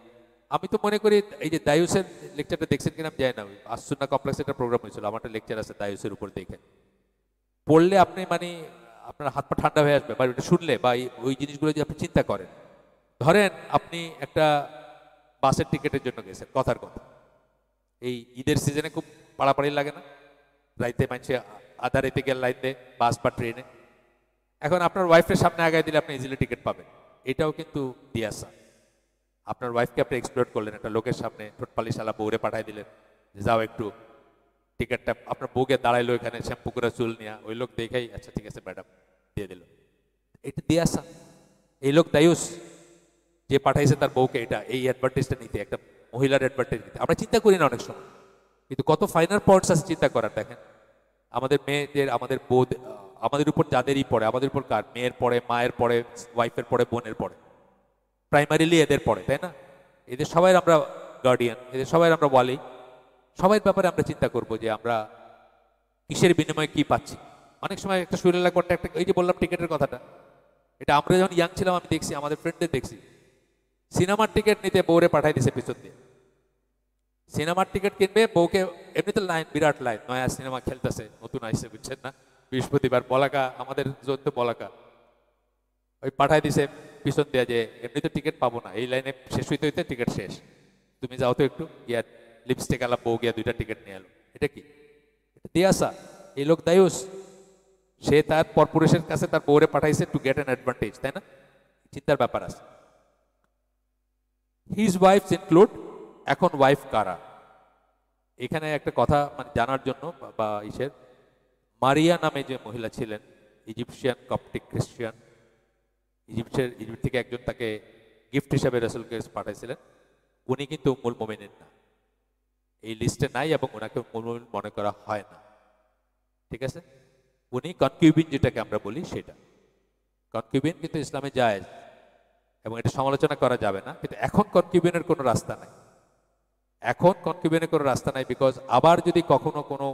আমি তো মনে করি এই যে দায়ুসের লেকচারটা দেখছেন কিনা আমি জানি না, আসুন্না কমপ্লেক্সে একটা প্রোগ্রাম হয়েছিল, আমার একটা লেকচার আছে দায়ুসের উপর, দেখে পড়লে আপনি মানে আপনার হাত পা ঠান্ডা হয়ে আসবে, বা এটা শুনলে বা ওই জিনিসগুলো যদি আপনি চিন্তা করেন। ধরেন আপনি একটা বাসের টিকিটের জন্য গেছেন, কথার কথা, এই ঈদের সিজনে খুব পাড়াপাড়ি লাগে না? রাইতে মানুষে আধা রাইতে গেলে লাইতে বাস বা ট্রেনে, এখন আপনার ওয়াইফের সামনে আগায় দিলে আপনি ইজিলি টিকিট পাবেন। এটাও কিন্তু দিয়াসা। আপনার ওয়াইফকে আপনি এক্সপ্লোর করলেন, একটা লোকের সামনে ঠোঁটপালি শালা বউরে পাঠাই দিলেন যে যাও একটু টিকিটটা, আপনার বউকে দাঁড়াইলো এখানে শ্যাম্পু করে চুল নিয়ে, ওই লোক দেখেই আচ্ছা ঠিক আছে ম্যাডাম দিয়ে দিল। এটা দিয়াসা। এই লোক দায়ুস যে পাঠাইছে তার বউকে এটা, এই অ্যাডভান্টেজটা নিতে, একটা মহিলার অ্যাডভান্টেজ নিতে। আমরা চিন্তা করি না অনেক সময়, কিন্তু কত ফাইনাল পয়েন্টস আছে চিন্তা করার। দেখেন আমাদের মেয়েদের, আমাদের বউ, আমাদের উপর যাদেরই পড়ে, আমাদের উপর কার, মেয়ের পড়ে, মায়ের পড়ে, ওয়াইফের পড়ে, বোনের পড়ে, প্রাইমারিলি এদের পড়ে, তাই না? এদের সবাই আমরা গার্ডিয়ান, এদের সবাই আমরা ওয়ালি, সবাই ব্যাপারে আমরা চিন্তা করব যে আমরা কিসের বিনিময়ে কি পাচ্ছি। অনেক সময় একটা সুরেলা করতে একটা, এই যে বললাম টিকিটের কথাটা, এটা আমরা যখন ইয়াং ছিলাম আমি দেখছি, আমাদের ফ্রেন্ডদের দেখছি সিনেমার টিকিট নিতে বউরে পাঠাই দিছে পিছন দিয়ে। সিনেমার টিকিট কিনবে, বউকে এমনিতে লাইন, বিরাট লাইন, নয়া সিনেমা খেলতেছে, নতুন আইসে, বুঝছেন না, বৃহস্পতিবার বলাকা, আমাদের জন্য বলাকা, ওই পাঠাই দিছে পিছন দিয়ে যে এমনিতে টিকিট পাবো না, এই লাইনে শেষ হইতে হইতে টিকিট শেষ, তুমি যাও তো একটু গিয়া লিপস্টিক আলা বউ গিয়া 2টা টিকিট নিয়ে এলো। এটা কি? এটা দিয়াসা। এই লোক দায়ুস, সে তার পরপুরুষের কাছে তার বউরে পাঠাইছে টু গেট অ্যান অ্যাডভান্টেজ, তাই না? চিন্তার ব্যাপার আছে। হিজ ওয়াইফস ইনক্লুড, এখন ওয়াইফ কারা এখানে একটা কথা মানে জানার জন্য, বা মারিয়া নামে যে মহিলা ছিলেন, ইজিপশিয়ান কপটিক খ্রিস্টিয়ান, ইজিপ্ট থেকে একজন তাকে গিফট হিসাবে রাসূলকে পাঠাইছিলেন, উনি কিন্তু উম্মুল মুমিনিন না। এই লিস্টে নাই এবং ওনাকে মুমিন মনে করা হয় না। ঠিক আছে, উনি কনকিউবিন যেটাকে আমরা বলি সেটা। কনকিউবিন কিন্তু ইসলামে জায়েজ এবং এটা সমালোচনা করা যাবে না, কিন্তু এখন কনকিউবিনের কোনো রাস্তা নাই। এখন কনকিউবিনের কোনো রাস্তা নাই, বিকজ আবার যদি কখনো কোনো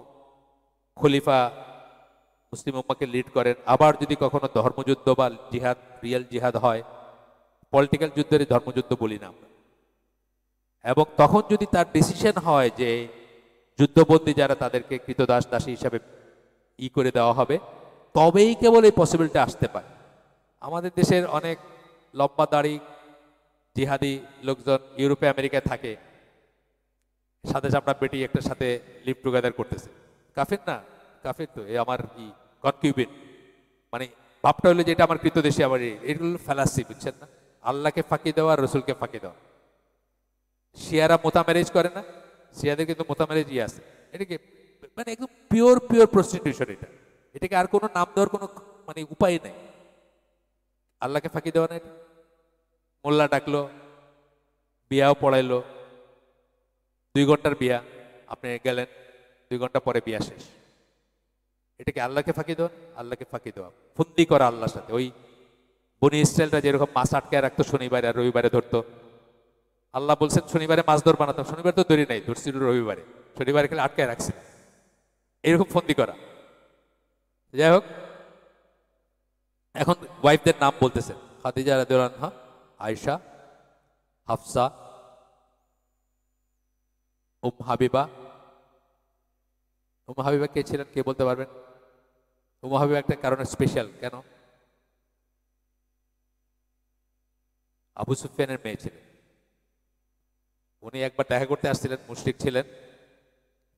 খলিফা মুসলিম উম্মাকে লিড করেন, আবার যদি কখনো ধর্মযুদ্ধ বা জিহাদ, রিয়েল জিহাদ হয়, পলিটিক্যাল যুদ্ধের ধর্মযুদ্ধ বলি না আমরা, এবং তখন যদি তার ডিসিশন হয় যে যুদ্ধবন্দী যারা তাদেরকে কৃতদাস দাসী হিসাবে করে দেওয়া হবে, তবেই কেবল এই পসিবিলিটি আসতে পারে। আমাদের দেশের অনেক লম্বা দাড়ি জিহাদি লোকজন ইউরোপে আমেরিকায় থাকে, সাথে চামড়া বেটি একটার সাথে লিভ টুগেদার করতেছে। কাফির না, কাফির তো এ আমার কনকিউবিন, মানে ভাবটা হলো যে এটা আমার কৃতদেশী, আমার এগুলো ফ্যালাসি, বুঝছেন না? আল্লাহকে ফাঁকি দেওয়া, রসুলকে ফাঁকি দেওয়া। শিয়ারা মোতা ম্যারেজ করে না, শিয়াদের কিন্তু মোতা ম্যারেজ আছে। এটাকে মানে একদম পিওর পিওর প্রস্টিটিউশন। এটাকে আর কোনো নাম দেওয়ার কোনো মানে উপায় নেই। আল্লাহকে ফাঁকি দেওয়া না এটা। মোল্লা ডাকলো, বিয়াও পড়াইলো, 2 ঘন্টার বিয়া, আপনি গেলেন, 2 ঘন্টা পরে বিয়া শেষ। এটাকে আল্লাহকে ফাঁকি দেওয়া? আল্লাহকে ফাঁকি দেওয়া, ফন্দি করা আল্লাহর সাথে। ওই বনি ইসরায়েলরা যেরকম মাছ আটকায় রাখতো, শনিবারে আর রবিবারে ধরতো। আল্লাহ বলছেন শনিবারে মাছ ধর বানাতাম, শনিবার তো ধরি নাই, ধরছিল রবিবারে, শনিবারে খেলে আটকায় রাখছিল। এরকম ফন্দি করা। যাই হোক, এখন ওয়াইফদের নাম বলতেছেন, খাদিজা রাদিয়াল্লাহু আনহা, আয়েশা, হাফসা, হাবিবা। হাবিবা কে ছিলেন, কে বলতে পারবেন? হাবিবা একটা কারণে স্পেশাল। কেন? আবু সুফিয়ানের মেয়ে ছিলেন। উনি একবার দেখা করতে আসছিলেন, মুশরিক ছিলেন,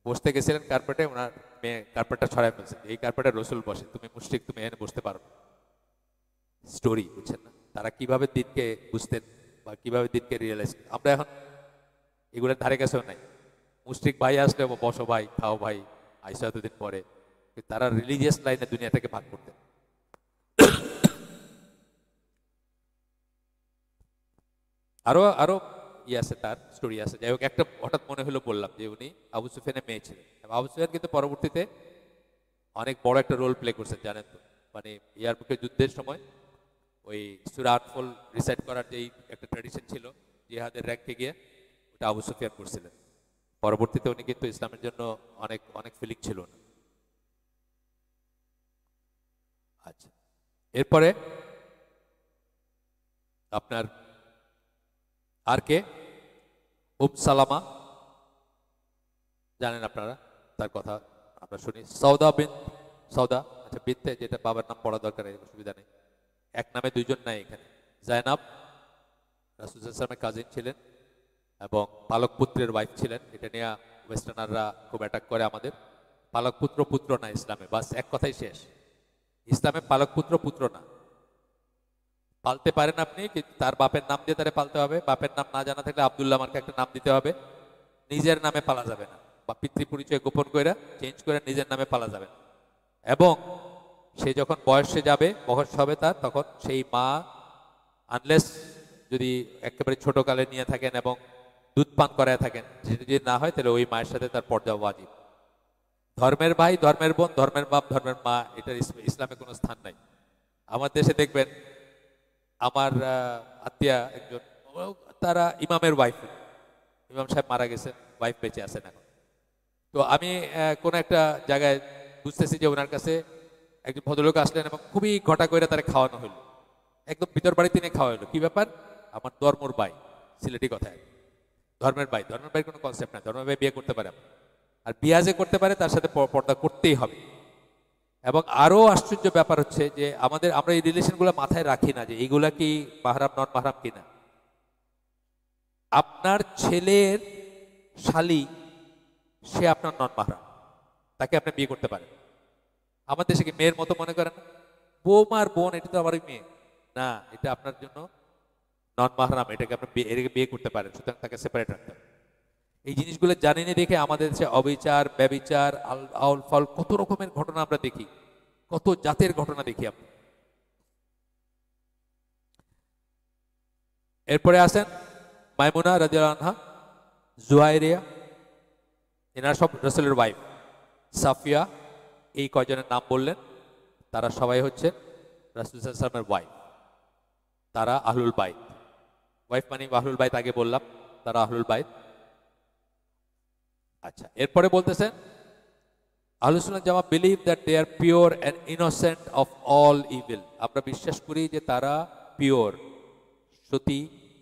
বসতে গেছিলেন কার্পেটে, ওনার মেয়ে কার্পেটটা ছড়ায় ফেলছেন, এই কার্পেটে রসুল বসে, তুমি মুশরিক, তুমি এখানে বসতে পারো। স্টোরি, বুঝছেন না? তারা কিভাবে দিনকে বুঝতেন বা কিভাবে দিনকে রিয়েলাইজ। আমরা এখন এগুলোর ধারে কাছেও নাই। মুশরিক ভাই আসলে বসো ভাই, খাও ভাই, আইসা এতদিন পরে। তারা রিলিজিয়াস লাইনে দুনিয়াটাকে ভাগ করতেন। আরো আরো আছে, তার স্টোরি আছে। যাই হোক, একটা হঠাৎ মনে হলো বললাম যে উনি আবু সুফিয়ানের মেয়ে ছিলেন। আবু সুফিয়ান কিন্তু পরবর্তীতে অনেক বড় একটা রোল প্লে করছেন, জানেন তো? মানে ইয়ারমুকের যুদ্ধের সময় ওই সূরা আনফল রিসাইট করার যেই একটা ট্র্যাডিশন ছিল জিহাদের র্যাঙ্কে গিয়ে, ওটা আবু সুফিয়ান করছিলেন। পরবর্তীতে উনি কিন্তু ইসলামের জন্য অনেক অনেক ফিলিং ছিল না। আচ্ছা, এরপরে আপনার আর কে? সালামা, জানেন আপনারা, তার কথা আমরা শুনি। সৌদা বিন সৌদা, আচ্ছা বিনতে, যেটা বাবার নাম পড়া দরকার, অসুবিধা নেই, এক নামে দুইজন নাই এখানে। জায়নাব রাসূল সাল্লাল্লাহু আলাইহি ওয়াসাল্লামের কাজিন ছিলেন এবং পালক পুত্রের ওয়াইফ ছিলেন। এটা নিয়ে ওয়েস্টার্নাররা খুব অ্যাটাক করে আমাদের। পালক পুত্র পুত্র না ইসলামে, বাস এক কথাই শেষ। ইসলামে পালক পুত্র পুত্র না। পালতে পারেন আপনি, কিন্তু তার বাপের নাম দিয়ে তারে পালতে হবে। বাপের নাম না জানা থাকলে আব্দুল্লাহ মার্কে একটা নাম দিতে হবে। নিজের নামে পালা যাবে না, বা পিতৃ পরিচয় গোপন করে চেঞ্জ করে নিজের নামে পালা যাবে না। এবং সে যখন বয়সে যাবে, বয়স হবে তার, তখন সেই মা, আনলেস যদি একেবারে ছোটকালে নিয়ে থাকেন এবং দুধ পান করায় থাকেন, সেটা যদি না হয় তাহলে ওই মায়ের সাথে তার পর্দা ওয়াজিব। ধর্মের ভাই, ধর্মের বোন, ধর্মের বাপ, ধর্মের মা, এটার ইসলামে কোনো স্থান নাই। আমার দেশে দেখবেন, আমার আত্মীয়া একজন, তারা ইমামের ওয়াইফ, ইমাম সাহেব মারা গেছেন, ওয়াইফ বেঁচে আছেন এখন। তো আমি কোন একটা জায়গায় বুঝতেছি যে ওনার কাছে একজন ভদ্রলোক আসলেন এবং খুবই ঘটা করে তারা খাওয়ানো হলো, একদম ভিতর বাড়িতে নিয়ে খাওয়া হলো। কি ব্যাপার? আমার ধর্মর ভাই, সিলেটি কথায়, ধর্মের ভাই। ধর্মের ভাই কোনো কনসেপ্ট নাই, ধর্মের ভাই বিয়ে করতে পারে, আর বিয়া যে করতে পারে তার সাথে পর্দা করতেই হবে। এবং আরো আশ্চর্য ব্যাপার হচ্ছে যে আমরা এই রিলেশনগুলো মাথায় রাখি না যে এইগুলা কি মাহরাম নন মাহরাম কিনা। আপনার ছেলের শালি, সে আপনার নন মাহরাম, তাকে আপনি বিয়ে করতে পারেন। আমার দেশে কি মেয়ের মতো মনে করেন? বৌমার বোন, এটা তো আমারই মেয়ে না, এটা আপনার জন্য নন মাহরাম, এটাকে আপনি এটাকে বিয়ে করতে পারেন, সুতরাং তাকে সেপারেট রাখতে হবে। এই জিনিসগুলো জানি না দেখে আমাদের দেশে অবিচার, ব্যবিচার, আউল ফল, কত রকমের ঘটনা আমরা দেখি, কত জাতের ঘটনা দেখি আমরা। এরপরে আসেন মাইমুনা রাদিয়াল্লাহু আনহা, জুয়াইরিয়া, এনারা সব রাসূলের ওয়াইফ। সাফিয়া, এই কয়জনের নাম বললেন, তারা সবাই হচ্ছে রাসূল সাল্লাল্লাহু আলাইহি ওয়াসাল্লামের ওয়াইফ। তারা আহলুল বাইত। ওয়াইফ মানে আহলুল বাইত, আগে বললাম, তারা আহলুল বাইত। আচ্ছা, এরপরে বলতেছেন আহলুস সুন্নাহ জামা believe that they are pure and innocent of all evil. আমরা বিশ্বাস করি যে তারা পিওর, সতী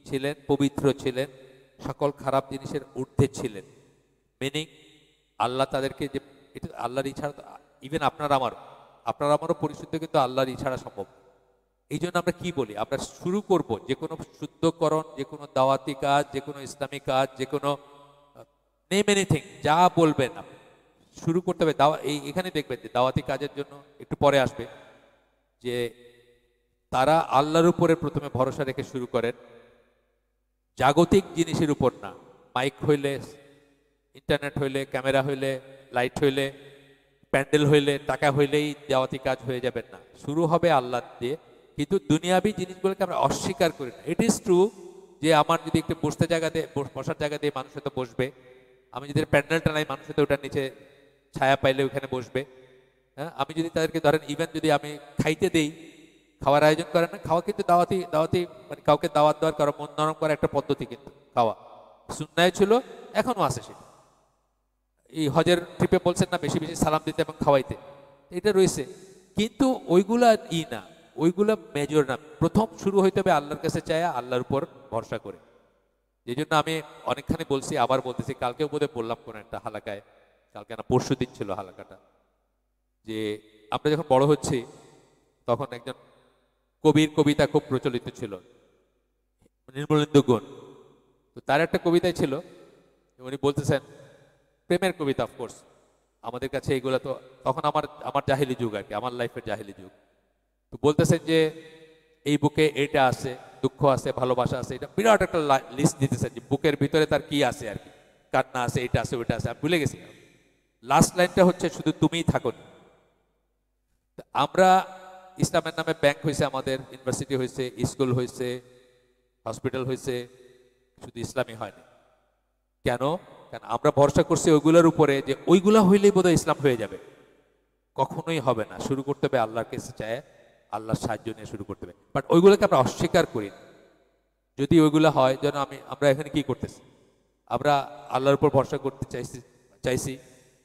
ছিলেন, পবিত্র ছিলেন, সকল খারাপ জিনিসের ঊর্ধ্বে ছিলেন। মিনিং আল্লাহ তাদেরকে যে, এটা আল্লাহর ইচ্ছা, ইভেন আপনার আমারও পরিশুদ্ধ কিন্তু আল্লাহর ইচ্ছাটা সম্ভব। এই জন্য আমরা কি বলি, আমরা শুরু করব যে কোনো শুদ্ধকরণ, যে কোনো দাওয়াতি কাজ, যে কোনো ইসলামী কাজ, যে কোনো নেম এনিথিং, যা বলবেন আপনি শুরু করতে হবে। এখানে দেখবেন যে দাওয়াতি কাজের জন্য একটু পরে আসবে যে তারা আল্লাহর উপরে প্রথমে ভরসা রেখে শুরু করেন, জাগতিক জিনিসের উপর না। মাইক হইলে, ইন্টারনেট হইলে, ক্যামেরা হইলে, লাইট হইলে, প্যান্ডেল হইলে, টাকা হইলেই দাওয়াতি কাজ হয়ে যাবেন না। শুরু হবে আল্লাহ দিয়ে। কিন্তু দুনিয়াবি জিনিসগুলোকে আমরা অস্বীকার করি না। ইট ইজ ট্রু যে আমার যদি একটু বসার জায়গা দিয়ে মানুষ হয়তো বসবে, আমি যদি প্যান্ডেলটা নাই, মানুষ হয়তো ওটার নিচে ছায়া পাইলে ওখানে বসবে। হ্যাঁ, আমি যদি তাদেরকে ধরেন, ইভেন যদি আমি খাইতে দেই, খাওয়ার আয়োজন করেন না, খাওয়া কিন্তু দাওয়াতি মানে কাউকে দাওয়াত দেওয়ার, কারো মন নরম করার একটা পদ্ধতি কিন্তু খাওয়া সুন্নায় ছিল, এখনো আছে সেটা। এই হজের ট্রিপে বলছেন না বেশি বেশি সালাম দিতে এবং খাওয়াইতে, এটা রয়েছে। কিন্তু ওইগুলা না, ওইগুলা মেজর না। প্রথম শুরু হইতে হবে আল্লাহর কাছে চায়া, আল্লাহর উপর ভরসা করে। এই জন্য আমি অনেকখানি বলছি, আবার বলতেছি, কালকেও বোধহয় বললাম কোন একটা হালাকায়, কালকে না পরশু দিন ছিল হালাকাটা, যে আমরা যখন বড় হচ্ছি তখন একজন কবির কবিতা খুব প্রচলিত ছিল, নির্মলেন্দু গুণ। তো তার একটা কবিতায় ছিল, উনি বলতেছেন, প্রেমের কবিতা অফকোর্স, আমাদের কাছে এইগুলো তো তখন আমার জাহিলি যুগ আর কি, আমার লাইফের জাহিলি যুগ। তো বলতেছেন যে এই বুকে এটা আছে, দুঃখ আছে, ভালোবাসা আছে, এটা বিরাট একটা লিস্ট দিতেছেন যে বুকের ভিতরে তার কি আছে আর কি, কান্না আছে, এটা আছে, ওইটা আছে, আমি ভুলে গেছি। লাস্ট লাইনটা হচ্ছে শুধু তুমিই থাকো। আমরা ইসলামের নামে ব্যাংক হয়েছে, আমাদের ইউনিভার্সিটি হয়েছে, স্কুল হয়েছে, হসপিটাল হয়েছে, শুধু ইসলামী হয়নি। কেন? কারণ আমরা ভরসা করছি ওইগুলোর উপরে যে ওইগুলা হইলেই বোধহয় ইসলাম হয়ে যাবে। কখনোই হবে না। শুরু করতে হবে আল্লাহর কাছে চায়, আল্লাহর সাহায্য নিয়ে শুরু করতে হবে। বাট ওইগুলোকে আমরা অস্বীকার করি না। যদি ওইগুলো হয়, যেন আমরা এখানে কি করতেছি, আমরা আল্লাহর উপর ভরসা করতে চাইছি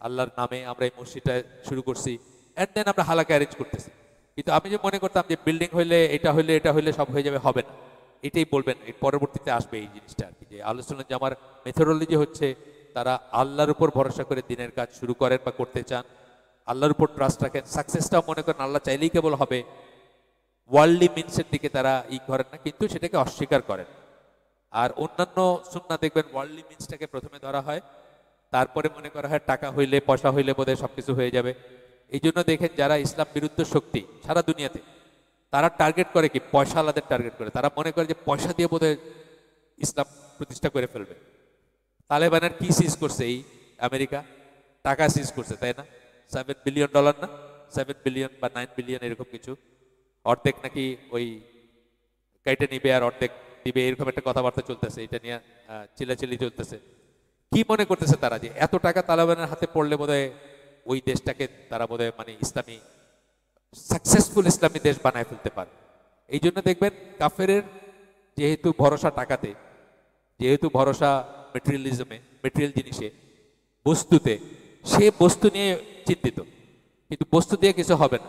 আল্লাহর নামে, আমরা এই মসজিদটা শুরু করছি, অ্যান্ড দেন আমরা হালাকা অ্যারেঞ্জ করতেছি। কিন্তু আমি যে মনে করতাম যে বিল্ডিং হইলে, এটা হইলে সব হয়ে যাবে, হবে না। এটাই বলবেন, এর পরবর্তীতে আসবে এই জিনিসটা আর কি, যে আহলুস সুন্নাহ জামার মেথোডোলজি হচ্ছে তারা আল্লাহর উপর ভরসা করে দিনের কাজ শুরু করেন বা করতে চান, আল্লাহর উপর ট্রাস্ট রাখেন। সাকসেসটাও মনে করেন আল্লাহ চাইলেই কেবল হবে। ওয়ার্ল্ডলি মিনসের দিকে তারা করেন না, কিন্তু সেটাকে অস্বীকার করেন। আর অন্যান্য সুন্নাহ দেখবেন ওয়ার্ল্ডলি মিনসটাকে প্রথমে ধরা হয়, তারপরে মনে করা হয় টাকা হইলে, পয়সা হইলে বোধহয় সবকিছু হয়ে যাবে। এই জন্য দেখেন যারা ইসলাম বিরুদ্ধ শক্তি সারা দুনিয়াতে, তারা টার্গেট করে কি, পয়সা আলাদের টার্গেট করে। তারা মনে করে যে পয়সা দিয়ে বোধহয় ইসলাম প্রতিষ্ঠা করে ফেলবে। তালেবানের কি সিজ করছে এই আমেরিকা? টাকা সিজ করছে, তাই না? $7 বিলিয়ন না, 7 বিলিয়ন বা 9 বিলিয়ন এরকম কিছু। অর্ধেক নাকি ওই কেটে নিবে আর অর্ধেক দিবে, এরকম একটা কথাবার্তা চলতেছে, এটা নিয়ে চিল্লাচিল্লি চলতেছে। কি মনে করতেছে তারা যে এত টাকা তালেবানের হাতে পড়লে বোধহয় ওই দেশটাকে তারা বোধহয় মানে ইসলামী, সাকসেসফুল ইসলামী দেশ বানায় ফেলতে পারে। এই জন্য দেখবেন কাফেরের যেহেতু ভরসা টাকাতে, যেহেতু ভরসা মেটেরিয়ালিজমে, মেটেরিয়াল জিনিসে, বস্তুতে, সে বস্তু নিয়ে চিন্তিত। কিন্তু বস্তু দিয়ে কিছু হবে না,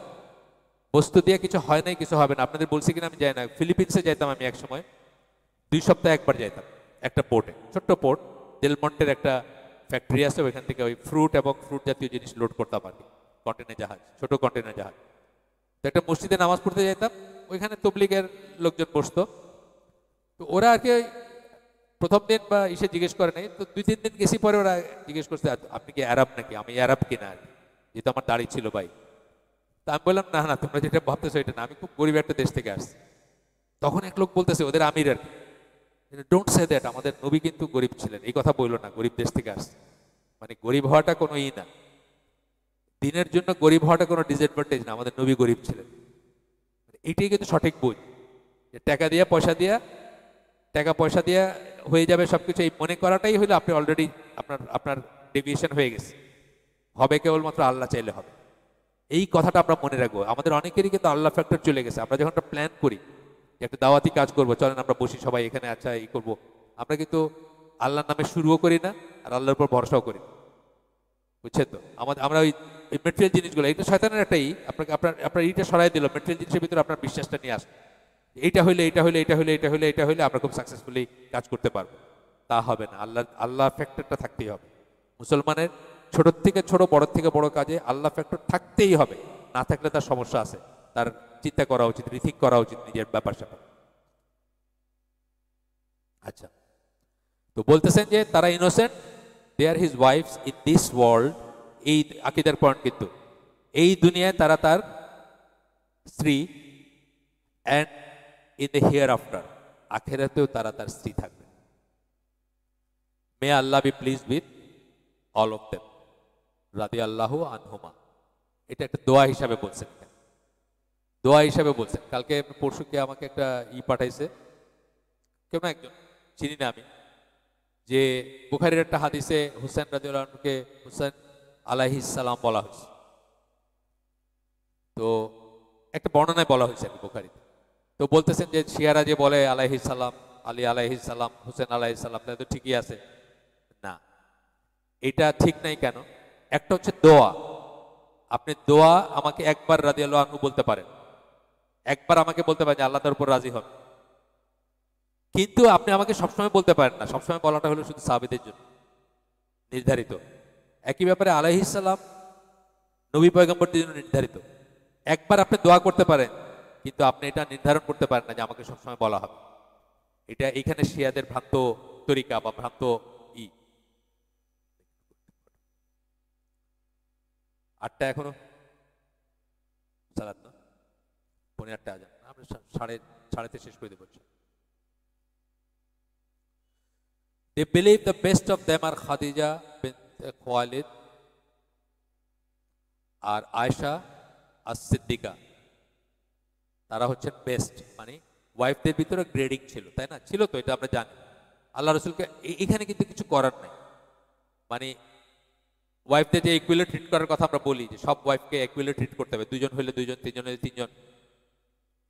বস্তু দিয়ে কিছু হয় নাই, কিছু হবে না। আপনাদের বলছি কিনা আমি যাই না, ফিলিপিন্সে যাইতাম আমি এক সময়, 2 সপ্তাহে একবার যাইতাম একটা পোর্টে, ছোট্ট পোর্ট, ডেলমন্টের একটা ফ্যাক্টরি আছে, ওইখান থেকে ওই ফ্রুট এবং ফ্রুট জাতীয় জিনিস লোড করতাম আর কি, কন্টেনার জাহাজ, ছোট কন্টেনার জাহাজ। তো একটা মসজিদে নামাজ পড়তে যাইতাম, ওইখানে তবলিগের লোকজন বসতো। তো ওরা আর কি প্রথম দিন বা এসে জিজ্ঞেস করে নাই, তো 2-3 দিন গেছি পরে ওরা জিজ্ঞেস করছে আপনি কি আরব নাকি, আমি আরব কিনা আর কি, যেহেতু আমার দাড়ি ছিল ভাই। তা আমি বললাম না না, তোমরা যেটা ভাবতেছো এটা না, আমি খুব গরিব একটা দেশ থেকে আসছি। তখন এক লোক বলতেছে, ওদের আমির আর কি, ডোন্ট সে দ্যাট, আমাদের নবী কিন্তু গরিব ছিলেন, এই কথা বললো না, গরিব দেশ থেকে আসছে। মানে গরিব হওয়াটা কোনো না, দিনের জন্য গরিব হওয়াটা কোনো ডিসঅ্যাডভান্টেজ না, আমাদের নবী গরিব ছিলেন। এইটাই কিন্তু সঠিক বুঝ, যে টাকা দিয়ে পয়সা দিয়ে হয়ে যাবে সবকিছু, এই মনে করাটাই হলো আপনি অলরেডি আপনার ডেভিয়েশন হয়ে গেছে, হবে কেবলমাত্র আল্লাহ চাইলে হবে। এই কথাটা আমরা মনে রাখবো। আমাদের অনেকেরই কিন্তু আল্লাহ ফ্যাক্টর চলে গেছে। আমরা যখন একটা প্ল্যান করি যে একটা দাওয়াতি কাজ করবো, চলেন আমরা বসি সবাই এখানে, আচ্ছা এই করবো, আমরা কিন্তু আল্লাহর নামে শুরুও করি না আর আল্লাহর উপর ভরসাও করি না, বুঝছেন তো? আমরা ওই মেটেরিয়াল জিনিসগুলো, এটা শয়তানের একটাই, আপনাকে আপনার আপনার এইটা সরাই দিল, মেটেরিয়াল জিনিসের ভিতরে আপনার বিশ্বাসটা নিয়ে আসে, এইটা হইলে এইটা হইলে এটা হইলে এটা হইলে এটা হইলে আমরা খুব সাকসেসফুলি কাজ করতে পারবো। তা হবে না, আল্লাহ ফ্যাক্টরটা থাকতেই হবে। মুসলমানের ছোট থেকে ছোট, বড় থেকে বড় কাজে আল্লাহ ফ্যাক্টর থাকতেই হবে, না থাকলে তার সমস্যা আছে, তার চিন্তা করা উচিত, রিথিক করা উচিত নিজের ব্যাপার স্যাপার। আচ্ছা, তো বলতেছেন যে তারা innocent, they are his wives in this world. এই আকীদার পয়েন্ট কিন্তু, এই দুনিয়ায় তারা তার স্ত্রী, and in the hereafter, আখেরাতেও তারা তার স্ত্রী থাকবে। May Allah be pleased with all of them রাদিয়াল্লাহু আনহুমা। এটা একটা দোয়া হিসাবে বলছেন, দোয়া হিসাবে বলছেন। কালকে পরশুকে আমাকে একটা পাঠাইছে কেউ না একজন, চিনি না আমি, যে বুখারীর একটা হাদিসে হুসেন রাদিয়াল্লাহু আনহুকে হুসেন আলাইহিস সালাম বলা হয়েছে। তো একটা বর্ণনায় বলা হয়েছে আর কি বুখারীতে। তো বলতেছেন যে শিয়ারা যে বলে আলাইহিস সালাম, আলী আলাইহিস সালাম, হুসেন আলাইহিস সালাম, তাহলে তো ঠিকই আছে না, এটা ঠিক নাই। কেন? একটা হচ্ছে দোয়া, আপনি দোয়া আমাকে একবার রাদিয়াল্লাহু আনহু বলতে পারেন, একবার আমাকে বলতে পারেন যে আল্লাহ তার উপর রাজি হন, কিন্তু আপনি আমাকে সবসময় বলতে পারেন না। সবসময় বলাটা হলো শুধু সাহাবীদের জন্য নির্ধারিত। একই ব্যাপারে আলাইহিস সালাম নবী পয়গম্বরদের জন্য নির্ধারিত। একবার আপনি দোয়া করতে পারেন, কিন্তু আপনি এটা নির্ধারণ করতে পারেন না যে আমাকে সবসময় বলা হবে। এটা এখানে শিয়াদের ভ্রান্ত তরিকা বা ভ্রান্ত ই। 8টা এখনো সালাত না, 8:15 আজান, আমরা 3:30 শেষ করে দেবো। They believe the best of them are Khadija bint Khuwailid আর আয়েশা as-সিদ্দিকা। তারা হচ্ছেন বেস্ট, মানে ওয়াইফদের ভিতরে গ্রেডিং ছিল, তাই না? ছিল তো, এটা আমরা জানি। আল্লাহ রসুলকে এখানে কিন্তু কিছু করার নাই, মানে ওয়াইফদের যে ইকুয়ালি ট্রিট করার কথা আমরা বলি, যে সব ওয়াইফকে ইকুয়ালি ট্রিট করতে হবে, দুজন হইলে দুজন, তিনজন হইলে তিনজন।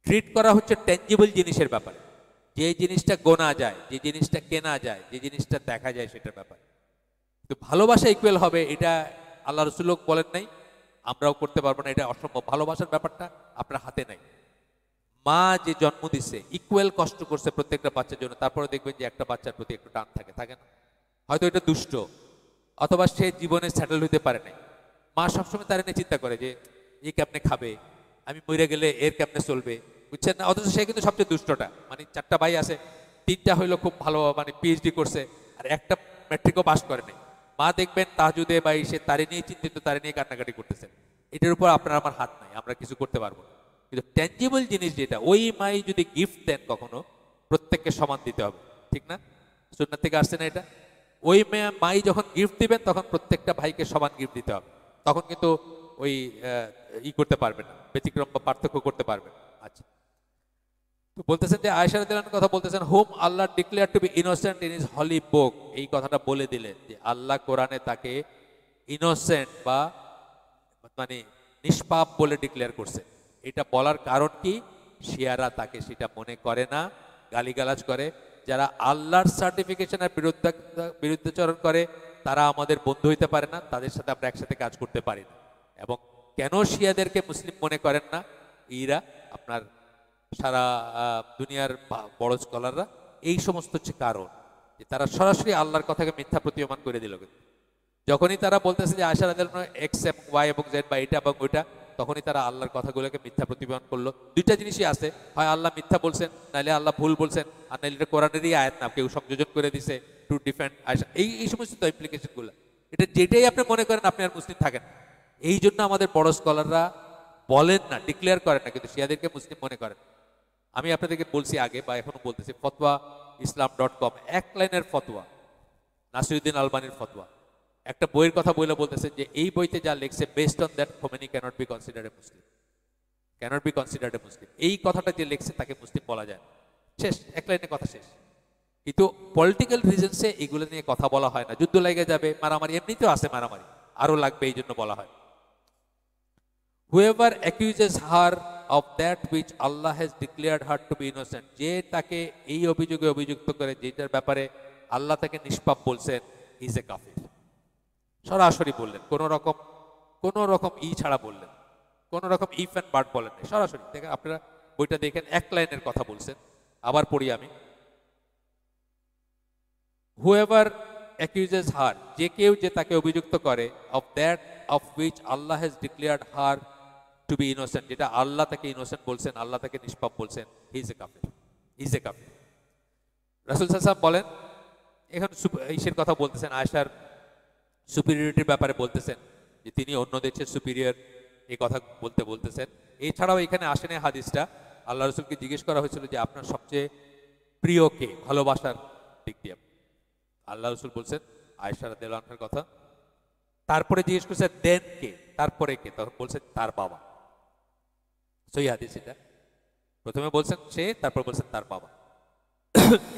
ট্রিট করা হচ্ছে ট্যাঞ্জিবল জিনিসের ব্যাপারে, যে জিনিসটা গোনা যায়, যে জিনিসটা কেনা যায়, যে জিনিসটা দেখা যায়, সেটার ব্যাপারে। তো ভালোবাসা ইকুয়াল হবে এটা আল্লাহ রসুল বলেন নাই, আমরাও করতে পারবো না, এটা অসম্ভব। ভালোবাসার ব্যাপারটা আপনার হাতে নাই। মা যে জন্ম দিচ্ছে, ইকুয়াল কষ্ট করছে প্রত্যেকটা বাচ্চার জন্য, তারপরে দেখবেন যে একটা বাচ্চার প্রতি একটু টান থাকে, থাকে না? হয়তো এটা দুষ্ট, অথবা সে জীবনে সেটেল হইতে পারে নাই। মা সবসময় তার নিয়ে চিন্তা করে যে এই কেমনে খাবে, আমি মরে গেলে এর কেমনে চলবে, বুঝছেন না? অথচ সে কিন্তু সবচেয়ে দুষ্টটা। মানে 4টা ভাই আছে, 3টা হইলো খুব ভালো, মানে পিএইচডি করছে, আর একটা ম্যাট্রিকও পাস করে নাই। মা দেখবেন তাহাজুদে বা সে তারে নিয়ে চিন্তিত, তারে নিয়ে কান্নাকাটি করতেছে। এটার উপর আপনার আমার হাত নাই, আমরা কিছু করতে পারবো না। কিন্তু ট্যাঞ্জিবল জিনিস যেটা, ওই মাই যদি গিফট দেন কখনো, প্রত্যেককে সমান দিতে হবে, ঠিক না? সুন্নাত থেকে আসছে না এটা? ওই মাই যখন গিফট দিবেন তখন প্রত্যেকটা ভাইকে সমান গিফট দিতে হবে, তখন কিন্তু ওই করতে পারবেন না, ব্যতিক্রম বা পার্থক্য করতে পারবেন। আচ্ছা, তো বলতেছেন যে আয়েশা রাদিয়াল্লাহু আনহা কথা বলতেছেন, whom Allah declared to be innocent in his holy book. এই কথাটা বলে দিলেন যে আল্লাহ কোরআনে তাকে ইনোসেন্ট বা মানে নিষ্পাপ বলে ডিক্লেয়ার করছে। এটা বলার কারণ কি? শিয়ারা তাকে সেটা মনে করে না, গালিগালাজ করে। যারা আল্লাহর সার্টিফিকেশনের বিরুদ্ধাচরণ করে তারা আমাদের বন্ধু হইতে পারে না, তাদের সাথে আমরা একসাথে কাজ করতে পারি না। এবং কেন শিয়াদেরকে মুসলিম মনে করেন না ইরা, আপনার সারা দুনিয়ার বড় স্কলাররা, এই সমস্ত হচ্ছে কারণ, যে তারা সরাসরি আল্লাহর কথাকে মিথ্যা প্রতীয়মান করে দিল। যখনই তারা বলতেছে যে আয়েশা রাদিয়াল্লাহু আনহা এক্স এবং ওয়াই এবং জেড বা এটা এবং ওইটা, তখনই তারা আল্লাহর কথাগুলোকে মিথ্যা প্রতিপাদন করলো। দুইটা জিনিসই আছে, হয় আল্লাহ মিথ্যা বলছেন, নাহলে আল্লাহ ভুল বলছেন, আর নাহলে এটা কোরআনেরই আয়াত না, কেউ সংযোজন করে দিছে টু ডিফেন্ড আয়েশা। এই সমস্ত ইমপ্লিকেশনগুলো, এটা যেটাই আপনি মনে করেন আপনি আর মুসলিম থাকেন। এই জন্য আমাদের বড় স্কলাররা বলেন না, ডিক্লেয়ার করেন না, কিন্তু শিয়াদেরকে মুসলিম মনে করেন। আমি আপনাদেরকে বলছি আগে বা এখনো বলতেছি, ফতোয়া islam.com, 1 লাইনের ফতোয়া, নাসিরউদ্দিন আলবানীর ফতোয়া, একটা বইয়ের কথা বলতেছে যে এই বইতে যা লেখছে, based on that Khomeini cannot be considered a Muslim, cannot be considered a Muslim. এই কথাটা যে লেখছে তাকে মুসলিম বলা যায়। শেষ, 1 লাইনে কথা শেষ। কিন্তু পলিটিক্যাল রিজনসে এগুলো নিয়ে কথা বলা হয় না। যুদ্ধ লেগে যাবে, মারামারি এমনিতেও আছে, মারামারি আরো লাগবে, এই জন্য বলা হয়। Whoever accuses her of that which Allah has declared her to be innocent, যে তাকে এই অভিযোগে অভিযুক্ত করে, যেটার ব্যাপারে আল্লাহ তাকে নিষ্পাপ বলছেন, ইজ এ কাফির। সরাসরি বললেন, কোন রকম ছাড়া বললেন, কোন রকম ইফ অ্যান্ড বাট বলেন না, সরাসরি। দেখেন আপনারা বইটা দেখেন, এক লাইনের কথা বলছেন। আবার পড়ি আমি, হুয়েভার অ্যাকিউজেস হার, যে কেউ যে তাকে অভিযুক্ত করে, of that of which Allah has declared her to be innocent, যেটা আল্লাহ তাকে ইনোসেন্ট বলছেন, আল্লাহ তাকে নিষ্পাপ বলছেন, ইজ এ কাফির, ইজ এ কাফির। রাসূল সাল্লাল্লাহু আলাইহি ওয়াসাল্লাম বলেন, এখন ইসের কথা বলতেছেন, আয়েশার সুপিরিয়রিটির ব্যাপারে বলতেছেন, যে তিনি অন্যদের চেয়ে সুপিরিয়র, এই কথা বলতেছেন। এছাড়াও এখানে আসেন হাদিসটা, আল্লাহ রসুলকে জিজ্ঞেস করা হয়েছিল যে আপনার সবচেয়ে প্রিয় কে, ভালোবাসার দিক দিয়ে। আল্লাহ রসুল বলছেন আয়েশা রাদিয়াল্লাহু আনহার কথা। তারপরে জিজ্ঞেস করছে দেন কে, তারপরে কে, তখন বলছেন তার বাবা। সহি হাদিস এটা, প্রথমে বলছেন সে, তারপর বলছেন তার বাবা।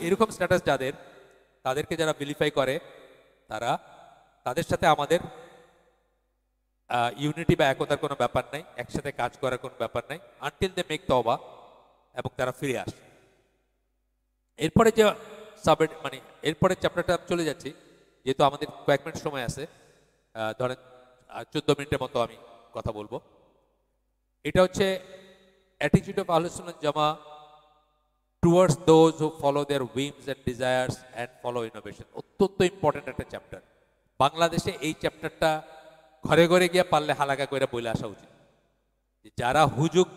এরকম স্ট্যাটাস যাদের, তাদেরকে যারা ভিলিফাই করে, তাদের সাথে আমাদের ইউনিটি বা একতার কোনো ব্যাপার নাই, একসাথে কাজ করার কোনো ব্যাপার নাই, আনটিল দে মেক তওবা, এবং তারা ফিরে আসে। এরপরে যে মানে এরপরে চ্যাপ্টারটা চলে যাচ্ছি, যেহেতু আমাদের কয়েক মিনিট সময় আছে, ধরেন 14 মিনিটের মতো আমি কথা বলবো। এটা হচ্ছে অ্যাটিটিউড অফ আহলুস সুন্নাহ জামা towards those who follow their whims and desires and follow innovation. অত্যন্ত ইম্পর্টেন্ট একটা চ্যাপ্টার। বাংলাদেশে এই চ্যাপ্টারটা ঘরে ঘরে গিয়ে পারলে হালাকা করে বলে আসা উচিত, যারা হুজুগ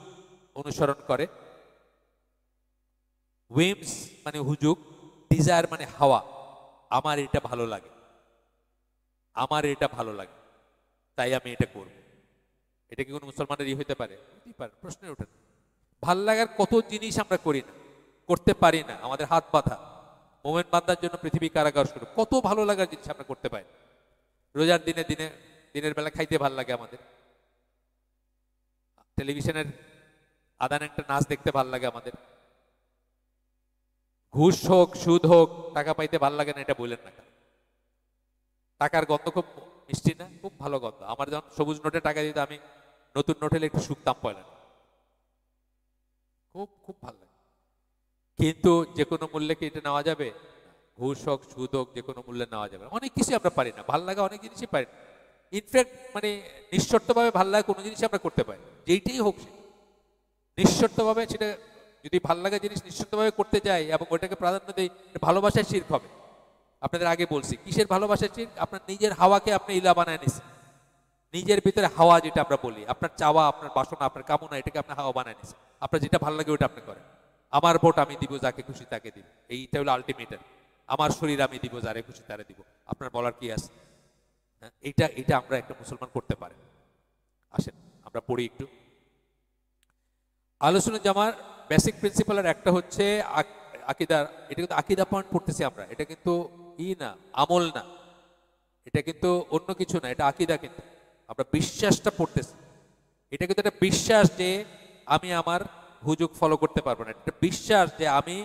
অনুসরণ করে, উইমস মানে হুজুগ, ডিজায়ার মানে হাওয়া, আমার এটা ভালো লাগে, আমার এটা ভালো লাগে, তাই আমি এটা করব, এটা কি কোনো মুসলমানের হইতে পারে? হতেই পারে, প্রশ্নের ওঠে না। ভাল লাগার কত জিনিস আমরা করি না, করতে পারি না, আমাদের হাত বাঁধা। মোমেন বান্দার জন্য পৃথিবী কারাগার শুরু, কত ভালো লাগার জিনিস আমরা করতে পারি। রোজার দিনের বেলা খাইতে ভাল লাগে আমাদের, টেলিভিশনের আদান একটা নাচ দেখতে ভাল লাগে আমাদের, ঘুষ হোক সুদ হোক টাকা পাইতে ভাল লাগে না, এটা বললেন না। টাকার গন্ধ খুব মিষ্টি না, খুব ভালো গন্ধ। আমার যখন সবুজ নোটে টাকা দিতে, আমি নতুন নোট হলে একটু শুকতাম পয়লা, খুব খুব ভালো লাগে। কিন্তু যে কোনো মূল্যে কি এটা নেওয়া যাবে? ঘুষ হোক সুদ হোক যে কোনো মূল্যে নেওয়া যাবে। অনেক কিছু আমরা পারি না, ভাল লাগা অনেক জিনিসই পারি না। ইনফ্যাক্ট মানে নিঃশর্তভাবে ভাল লাগা কোনো জিনিস আমরা করতে পারি, যেইটাই হোক সেটা নিঃশর্তভাবে, সেটা যদি ভাল লাগা জিনিস নিঃশর্তভাবে করতে যাই এবং ওইটাকে প্রাধান্য দেই, ভালোবাসার শিরক হবে। আপনাদের আগে বলছি, কিসের ভালোবাসার শিরক? আপনার নিজের হাওয়াকে আপনি ইলা বানায় নিছেন, নিজের ভিতরে হাওয়া যেটা আমরা বলি, আপনার চাওয়া, আপনার বাসনা, আপনার কামনা, এটাকে আপনি হাওয়া বানায় নিছেন। আপনার যেটা ভালো লাগে ওইটা আপনি করেন। আমার ভোট আমি দিব, যাকে খুশি তাকে দিব, এইটা হলো আলটিমেটার। আমার শরীর আমি দিব, যারে খুশি তারে দিব, আপনার বলার কি আছে? এটা আমরা একটা মুসলমান করতে পারে। আসেন আমরা পড়ি একটু। আলোচনা জামার বেসিক প্রিন্সিপালের একটা হচ্ছে আকিদার। এটা কিন্তু আকিদা পয়েন্ট পড়তেছি আমরা, এটা কিন্তু না, আমল না, এটা কিন্তু অন্য কিছু না, এটা আকিদা। কিন্তু আমরা বিশ্বাসটা পড়তেছি, এটা কিন্তু একটা বিশ্বাস যে আমি আমার হুজুগ ফলো করতে পারবো না, এটা বিশ্বাস যে আমি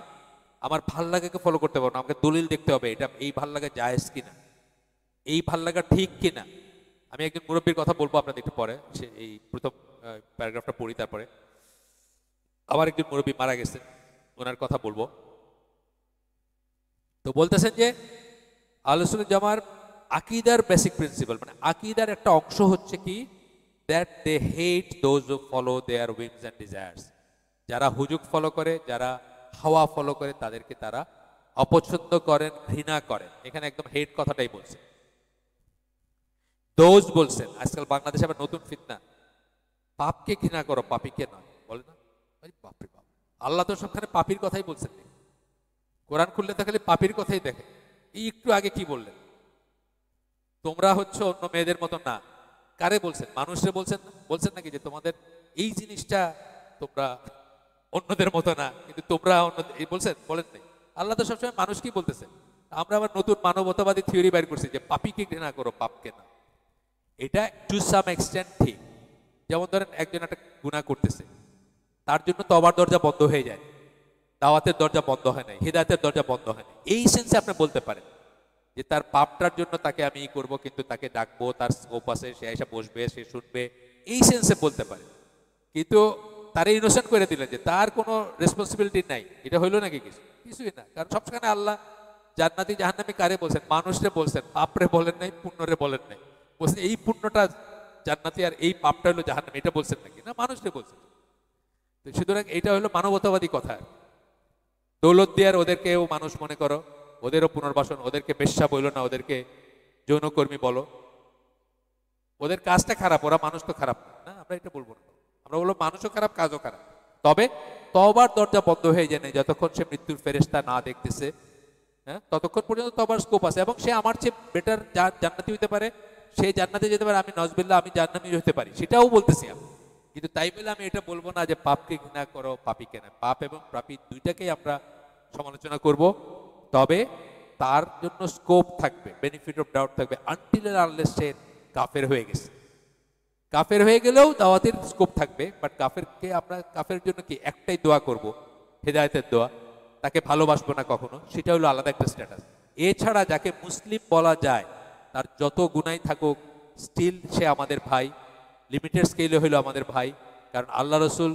আমার ভাল লাগাকে ফলো করতে পারবো না। আমাকে দলিল দেখতে হবে, এটা এই ভাল লাগা জায়েজ কিনা, এই ভাল লাগা ঠিক কিনা। আমি একজন মুরব্বীর কথা বলবো আপনাদের একটু পরে, সে এই প্রথম প্যারাগ্রাফটা পড়ি, তারপরে আবার একজন মুরব্বী মারা গেছেন, ওনার কথা বলবো। তো বলতেছেন যে আলোচনা জামার আকিদার বেসিক প্রিন্সিপাল, মানে আকিদার একটা অংশ হচ্ছে কি, that they hate those who follow their whims and desires. যারা হুজুগ ফলো করে, যারা হাওয়া ফলো করে, তাদেরকে তারা অপছন্দ করেন, ঘৃণা করেন। এখানে একদম হেট কথাটাই বলছে, দোজ বলছেন। আজকাল বাংলাদেশে আবার নতুন ফিতনা, পাপকে ঘৃণা করো, পাপীকে নয়, বলে না? বাপরে বাপ, আল্লাহ তো সবখানে পাপীর কথাই বলছেন, কোরআন খুললে তো খালি পাপীর কথাই দেখে। এই একটু আগে কি বললেন? তোমরা হচ্ছে অন্য মেয়েদের মতো না। কারে বলছেন? মানুষরে বলছেন না? বলছেন নাকি যে তোমাদের এই জিনিসটা তোমরা অন্যদের মতো না, কিন্তু তোমরা অন্য বলছেন? বলেন নাই। আল্লাহ তো সবসময় মানুষ কি বলতেছেন। আমরা আবার নতুন মানবতাবাদী থিওরি বাইর করছি যে পাপীকে ঘৃণা করো, পাপকে না। এটা টু সাম এক্সটেন্ট ঠিক। যেমন ধরেন একজন একটা গুনাহ করতেছে, তার জন্য তওবার দরজা বন্ধ হয়ে যায়, দাওয়াতের দরজা বন্ধ হয় নাই, হিদায়াতের দরজা বন্ধ হয় নাই। এই সেন্সে আপনি বলতে পারেন যে তার পাপটার জন্য তাকে আমি করব, কিন্তু তাকে ডাকবো, তার স্কোপ আছে, সে এসে বসবে, সে শুনবে, এই সেন্সে বলতে পারে। কিন্তু তারা ইনোসেন্ট করে দিলেন যে তার কোনো রেসপন্সিবিলিটি নাই, এটা হইলো নাকি? কিছুই না। কারণ সবখানে আল্লাহ জান্নাতি জাহান্নামী কারে বলছেন? মানুষরে বলছেন, পাপরে বলেন নাই, পুণ্যরে বলেন নাই। বলছেন এই পুণ্যটা জান্নাতি আর এই পাপটা হলো জাহান্নামী, এটা বলছেন নাকি? না, মানুষরে বলছেন। তো সুতরাং এটা হলো মানবতাবাদী কথা। দৌলত দেওয়ার ওদেরকেও মানুষ মনে করো, ওদেরও পুনর্বাসন, ওদেরকে বেশ্যা বইল না, ওদেরকে যৌনকর্মী বলো। ওদের কাজটা খারাপ, ওরা মানুষ তো খারাপ না, আমরা এটা বলবো না। আমরা বলবো মানুষও খারাপ, কাজও খারাপ। তবে তওবার দরজা বন্ধ হয়ে যায় না যতক্ষণ সে মৃত্যুর ফেরেশতা না দেখতেছে। হ্যাঁ, ততক্ষণ পর্যন্ত তওবার স্কোপ আছে, এবং সে আমার চেয়ে বেটার জান্নাতি হতে পারে, সে জান্নাতে যেতে পারে, আমি নজবিল্লাহ আমি জাহান্নামী হতে পারি, সেটাও বলতেছি আমি। কিন্তু তাই বলে আমি এটা বলবো না যে পাপকে ঘৃণা করো, পাপীকে না। পাপ এবং পাপী দুইটাকেই আমরা সমালোচনা করব, তবে তার জন্য স্কোপ থাকবে, বেনিফিট অফ ডাউট থাকবে, আনটিল এন্ড আনলেস সে কাফের হয়ে গেছে। কাফের হয়ে গেলেও দাওয়াতের স্কোপ থাকবে, বাট কাফেরকে আমরা কাফের জন্য কি একটাই দোয়া করব, হেদায়েতের দোয়া, তাকে ভালোবাসবো না কখনো, সেটা হলো আলাদা একটা স্ট্যাটাস। এছাড়া যাকে মুসলিম বলা যায়, তার যত গুনাই থাকুক, স্টিল সে আমাদের ভাই, লিমিটেড স্কেলে হইলো আমাদের ভাই। কারণ আল্লাহ রসুল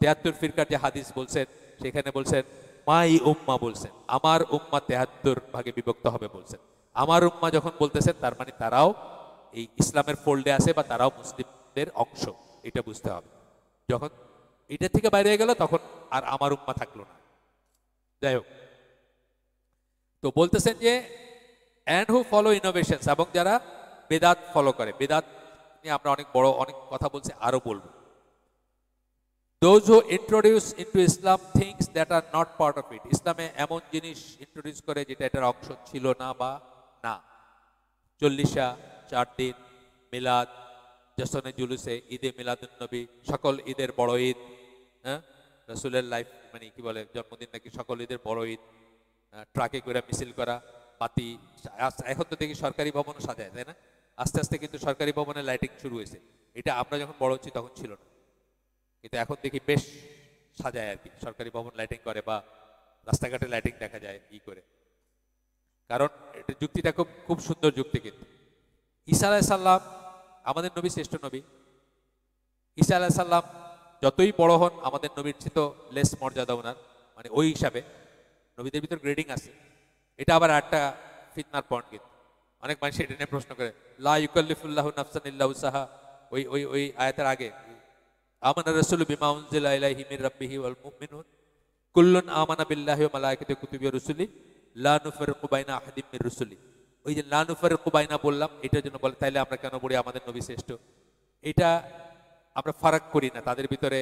73 ফিরকার যে হাদিস বলছেন, সেখানে বলছেন মাই উম্মা, বলছেন আমার উম্মা 73 ভাগে বিভক্ত হবে বলছেন। আমার উম্মা যখন বলতেছেন, তার মানে তারাও এই ইসলামের ফোল্ডে আছে, বা তারাও মুসলিমদের অংশ, এটা বুঝতে হবে। যখন এটা থেকে বাইরে হয়ে গেল, তখন আর আমার উম্মা থাকলো না। যাই হোক, তো বলতেছেন যে অ্যান্ড হু ফলো ইনোভেশনস, এবং যারা বেদাত ফলো করে, বেদাত নিয়ে আমরা অনেক কথা বলছি, আরো বলবো। Those who introduce into Islam things that are not part of it, ইসলামে এমন জিনিস ইন্ট্রোডিউস করে যেটা এটার অংশ ছিল না বা না। 40 4 দিন, মিলাদ, জশনে জুলুসে, ঈদে মিলাদুন নবী, সকল ঈদের বড় ঈদ, হ্যাঁ, রাসূলের লাইফ মানে কি বলে, জন্মদিন নাকি সকল ঈদের বড় ঈদ, ট্রাকে করে মিছিল করা, বাতি। এখন তো দেখি সরকারি ভবনও সাজায়, তাই না? আস্তে আস্তে কিন্তু সরকারি ভবনে লাইটিং শুরু হয়েছে। এটা আমরা যখন বড় হচ্ছি তখন ছিল না, কিন্তু এখন দেখি বেশ সাজায় আর কি, সরকারি ভবন লাইটিং করে, বা রাস্তাঘাটে লাইটিং দেখা যায় ই করে। কারণ এটা যুক্তিটা খুব খুব সুন্দর যুক্তি। কিন্তু ঈসা আলাইহিস সালাম আমাদের নবী, শ্রেষ্ঠ নবী। ঈসা আলাইহিস সালাম যতই বড় হন, আমাদের নবীর চেয়ে তো লেস মর্যাদা ওনার, মানে ওই হিসাবে নবীদের ভিতর গ্রেডিং আছে। এটা আবার একটা ফিতনার পয়েন্ট। কিন্তু অনেক মানুষ এটা নিয়ে প্রশ্ন করে, লা ইউকাল্লিফুল্লাহু নাফসান ইল্লা উসাহা, ওই আয়াতের আগে আমানা রাসূলু বিমা উনজিলা ইলাইহি মির রাব্বিহি ওয়াল মুমিনুন কুল্লুন আমানা বিল্লাহি ওয়া মালাইকাতিহি ওয়া কুতুবিহি ওয়া রুসুলি লা নুফাররিকু বাইনা আহাদিম মির রুসুলি। ওই যে লা নুফাররিকু বাইনা বললাম, এটার জন্য বলে তাইলে আমরা কেন বলি আমাদের নবী শ্রেষ্ঠ? এটা আমরা ফারাক করি না, তাদের ভিতরে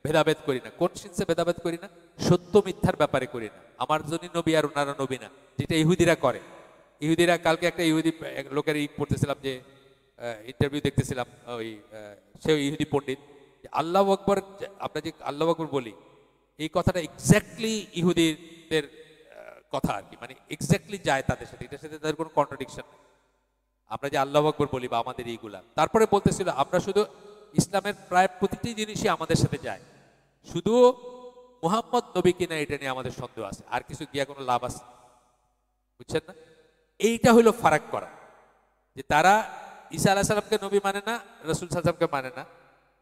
ভেদাভেদ করি না। কোন সেন্সে ভেদাভেদ করি না? সত্য মিথ্যার ব্যাপারে করি না। আমার জন্য নবী আর ওনারা নবী না, যেটা ইহুদিরা করে। ইহুদিরা, কালকে একটা ইহুদি লোকের পড়তেছিলাম, যে ইন্টারভিউ দেখতেছিলাম, ওই সে ইহুদি পণ্ডিত, আল্লাহু আকবার, আমরা যে আল্লাহু আকবার বলি, এই কথাটা এক্স্যাক্টলি ইহুদিদের কথা আর কি, মানে এক্স্যাক্টলি যায় তাদের সাথে, এটার সাথে তাদের কোনো কন্ট্রাডিকশন নেই। আমরা যে আল্লাহু আকবার বলি বা আমাদের এইগুলা, তারপরে বলতেছিল আমরা শুধু ইসলামের প্রায় প্রতিটি জিনিসই আমাদের সাথে যায়, শুধু মুহাম্মদ নবী কিনা এটা নিয়ে আমাদের সন্দেহ আছে, আর কিছু গিয়া কোনো লাভ আছে? বুঝছেন না? এইটা হলো ফারাক করা, যে তারা ঈসা আলাইহিস সালামকে নবী মানে না, রাসূল সাল্লাল্লাহু আলাইহি ওয়াসাল্লামকে মানে না।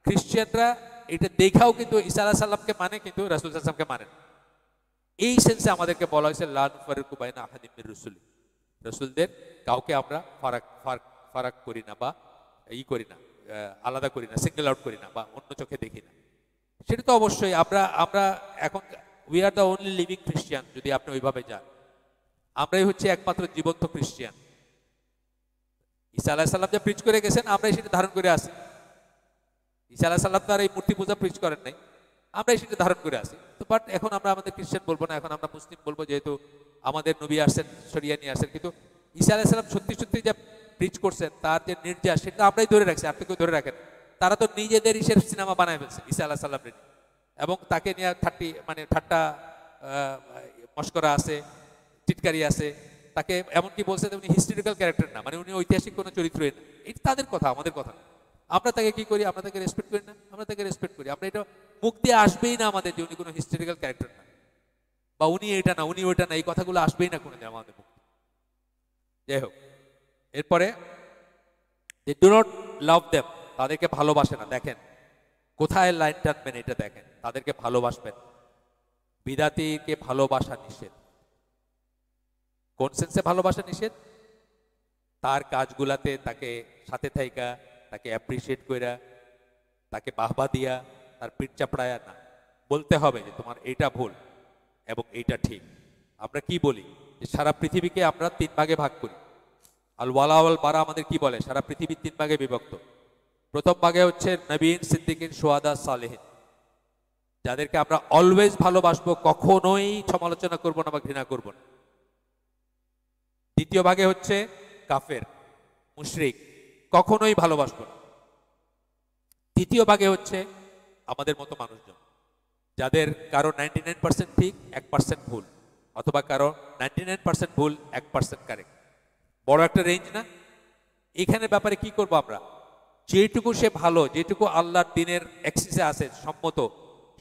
খ্রিস্টানরা এটা দেখাও কিন্তু ঈসা আলাইহিস সালামকে মানে, কিন্তু রাসূল সাল্লাল্লাহু আলাইহি ওয়াসাল্লামকে মানে না। এই সেন্সে আমাদেরকে বলা হয়েছে লা নুফাররিকু বাইনা আহাদিম মির রুসুলি, রাসূলদের কাউকে আমরা ফারাক করি না, বা ই করি না, আলাদা করি না, সিঙ্গেল আউট করি না, বা অন্য চোখে দেখি না। সেটা তো অবশ্যই আমরা এখন we are the only living Christian, যদি আপনি ওইভাবে যান। আমরাই হচ্ছে একমাত্র জীবন্ত খ্রিস্টিয়ান। ঈসা আলাইহিস সালাম যা প্রিচ করে গেছেন, আমরাই সেটা ধারণ করে আসি। ঈসা আলাইহিস সালাম তো আর এই মূর্তি পূজা প্রিচ করেন নাই, আমরাই সেটা ধারণ করে আসি। তো বাট এখন আমরা আমাদের খ্রিস্টান বলবো না, এখন আমরা মুসলিম বলবো, যেহেতু আমাদের নবী আসছেন, শরিয়া নিয়ে আসছেন। কিন্তু ঈসা আলাইহিস সালাম সত্যি সত্যি যা প্রিচ করছেন, তার যে নির্যাস, সেটা আমরাই ধরে রাখছি, আপনি কেউ ধরে রাখেন। তারা তো নিজেদের ইসের সিনেমা বানায় ফেলছে ঈসা আলাইহিস সালাম নিয়ে, এবং তাকে নিয়ে ঠাট্টা মস্করা আছে, টিটকারি আছে। তাকে এমনকি বলছে উনি হিস্টোরিক্যাল ক্যারেক্টার না, মানে উনি ঐতিহাসিক কোনো চরিত্রই না। এটা তাদের কথা, আমাদের কথা না। আমরা তাকে কি করি? আমরা তাকে রেসপেক্ট করি না? আমরা তাকে রেসপেক্ট করি। আমরা এটা মুখ দিয়ে আসবেই না আমাদের যে উনি কোনো হিস্টোরিক্যাল ক্যারেক্টার না। বা উনি এটা না, উনি ওইটা না, এই কথাগুলো আসবেই না কোনোদিন আমাদের মুখে। যাই হোক, এরপরে they do not love them, তাদেরকে ভালোবাসে না। দেখেন কোথায় লাইন টানবেন, এটা দেখেন, তাদেরকে ভালোবাসবেন। বিদাতিকে ভালোবাসা নিষেধ। কোন সেন্সে ভালোবাসা নিষেধ? তার কাজগুলাতে তাকে সাথে থাইকা, তাকে অ্যাপ্রিসিয়েট কইরা, তাকে বাহবা দিয়া, তার পিঠ চাপড়ায়া না, বলতে হবে যে তোমার এইটা ভুল এবং এইটা ঠিক। আমরা কি বলি যে সারা পৃথিবীকে আমরা 3 ভাগে ভাগ করি। আল ওয়ালা ওয়াল বারা আমাদের কি বলে? সারা পৃথিবী 3 ভাগে বিভক্ত। প্রথম ভাগে হচ্ছে নবীন, সিদ্দিকিন, শুহাদা, সালেহিন, যাদেরকে আমরা অলওয়েজ ভালোবাসবো, কখনোই সমালোচনা করব না বা ঘৃণা করব না। দ্বিতীয় ভাগে হচ্ছে কাফের, মুশরিক, কখনোই ভালোবাসবো না। তৃতীয় ভাগে হচ্ছে আমাদের মতো মানুষজন, যাদের কারো 99% ঠিক, 1% ভুল, অথবা কারো 99% ভুল, 1% কারেক্ট। বড় একটা রেঞ্জ না? এখানে ব্যাপারে কি করব আমরা? যেটুকু সে ভালো, যেটুকু আল্লাহর দ্বীনের অ্যাক্সিসে আছে, সম্মত,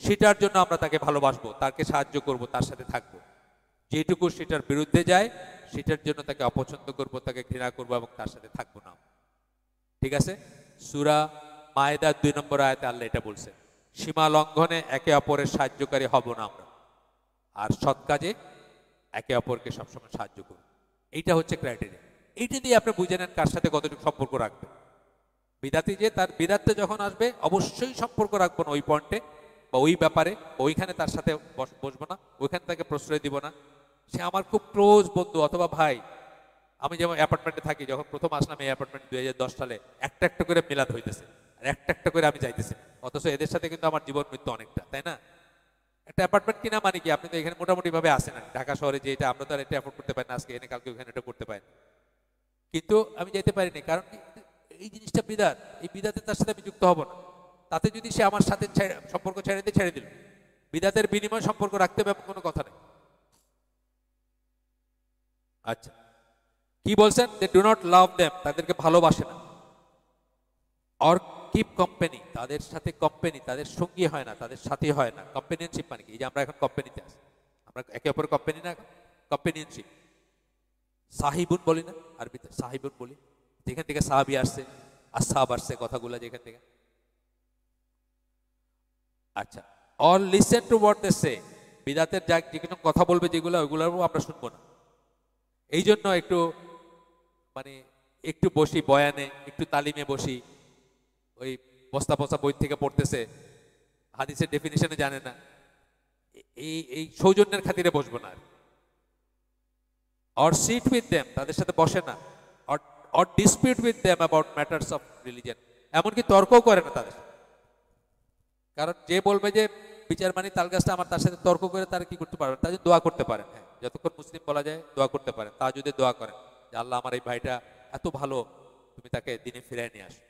সেটার জন্য আমরা তাকে ভালোবাসবো, তাকে সাহায্য করব, তার সাথে থাকবো। যেটুকু সেটার বিরুদ্ধে যায়, সেটার জন্য তাকে অপছন্দ করব, তাকে ঘৃণা করব এবং তার সাথে থাকবো না। ঠিক আছে? সূরা মায়েদার 2 নম্বর আয়াতে আল্লাহ এটা বলছে, সীমা লঙ্ঘনে একে অপরের সাহায্যকারী হব না আমরা, আর সৎ কাজে একে অপরকে সবসময় সাহায্য করব। এইটা হচ্ছে ক্রাইটেরিয়া। এইটা দিয়ে আপনি বুঝে নেন কার সাথে কতটুকু সম্পর্ক রাখবেন। বিদাতি যে তার বিদাতে যখন আসবে, অবশ্যই সম্পর্ক রাখবো না ওই পয়েন্টে বা ওই ব্যাপারে, ওইখানে তার সাথে বসবো না, ওইখানে তাকে প্রশ্রয় দিব না। সে আমার খুব ক্লোজ বন্ধু অথবা ভাই। আমি যেমন অ্যাপার্টমেন্টে থাকি, যখন প্রথম আসলাম এই অ্যাপার্টমেন্টে 2010 সালে, একটা একটা করে মিলাদ হইতেছে আর একটা একটা করে আমি যাইতেছি, অথচ এদের সাথে কিন্তু আমার জীবন মৃত্যু অনেকটা, তাই না? একটা অ্যাপার্টমেন্ট কিনা মানে কি, আপনি তো এখানে মোটামুটি ভাবে আসেন না। ঢাকা শহরে যে এটা আমরা তো আর এটা অ্যাফোর্ড করতে পারি না, আজকে এনে কালকে ওখানে এটা করতে পারি, কিন্তু আমি যেতে পারিনি। কারণ এই জিনিসটা বিদাত, এই বিদাতে তার সাথে আমি যুক্ত হব না। তাতে যদি সে আমার সাথে সম্পর্ক ছেড়ে দিয়ে ছেড়ে দিল, বিদাতের বিনিময়ে সম্পর্ক রাখতে হবে কোনো কথা নেই। আচ্ছা, কি বলছেন? They do not love them, তাদেরকে ভালোবাসে না। অর কিপ কোম্পানি, তাদের সাথে কোম্পানি, তাদের সঙ্গী হয় না, তাদের সাথী হয় না। কম্পেনিয়নশিপ মানে কি? এই যে আমরা এখন কোম্পানিতে আছি, আমরা একে অপরের কোম্পানি না, কম্পেনিয়নশিপ। সাহিবুন বলি না আরবিতে? সাহিবুন বলি, যেখান থেকে সাহাবি আসছে, আসহাব আসছে, কথাগুলো যেখান থেকে। আচ্ছা, all listen to what they say, বিদাতের যা যে কোনো কথা বলবে যেগুলো, ওইগুলো আমরা শুনবো না। এই জন্য একটু মানে একটু বসি বয়ানে, একটু তালিমে বসি, ওই বস্তা বস্তা বই থেকে পড়তেছে, হাদিসের ডেফিনিশনে জানে না, এই সৌজন্যের খাতিরে বসবো না। অর সিট উইথ দেম, তাদের সাথে বসে না। Or dispute with them about matters of religion, এমনকি তর্কও করে না তাদের। কারণ যে বলবে যে বিচার মানি তাল গাছটা আমার, তার সাথে তর্ক করে তারা কি করতে পারবেন? তার দোয়া করতে পারেন। হ্যাঁ, যতক্ষণ মুসলিম বলা যায় দোয়া করতে পারেন। তা যদি দোয়া করেন যে আল্লাহ আমার এই ভাইটা এত ভালো, তুমি তাকে দিনে ফিরায় নিয়ে আসো।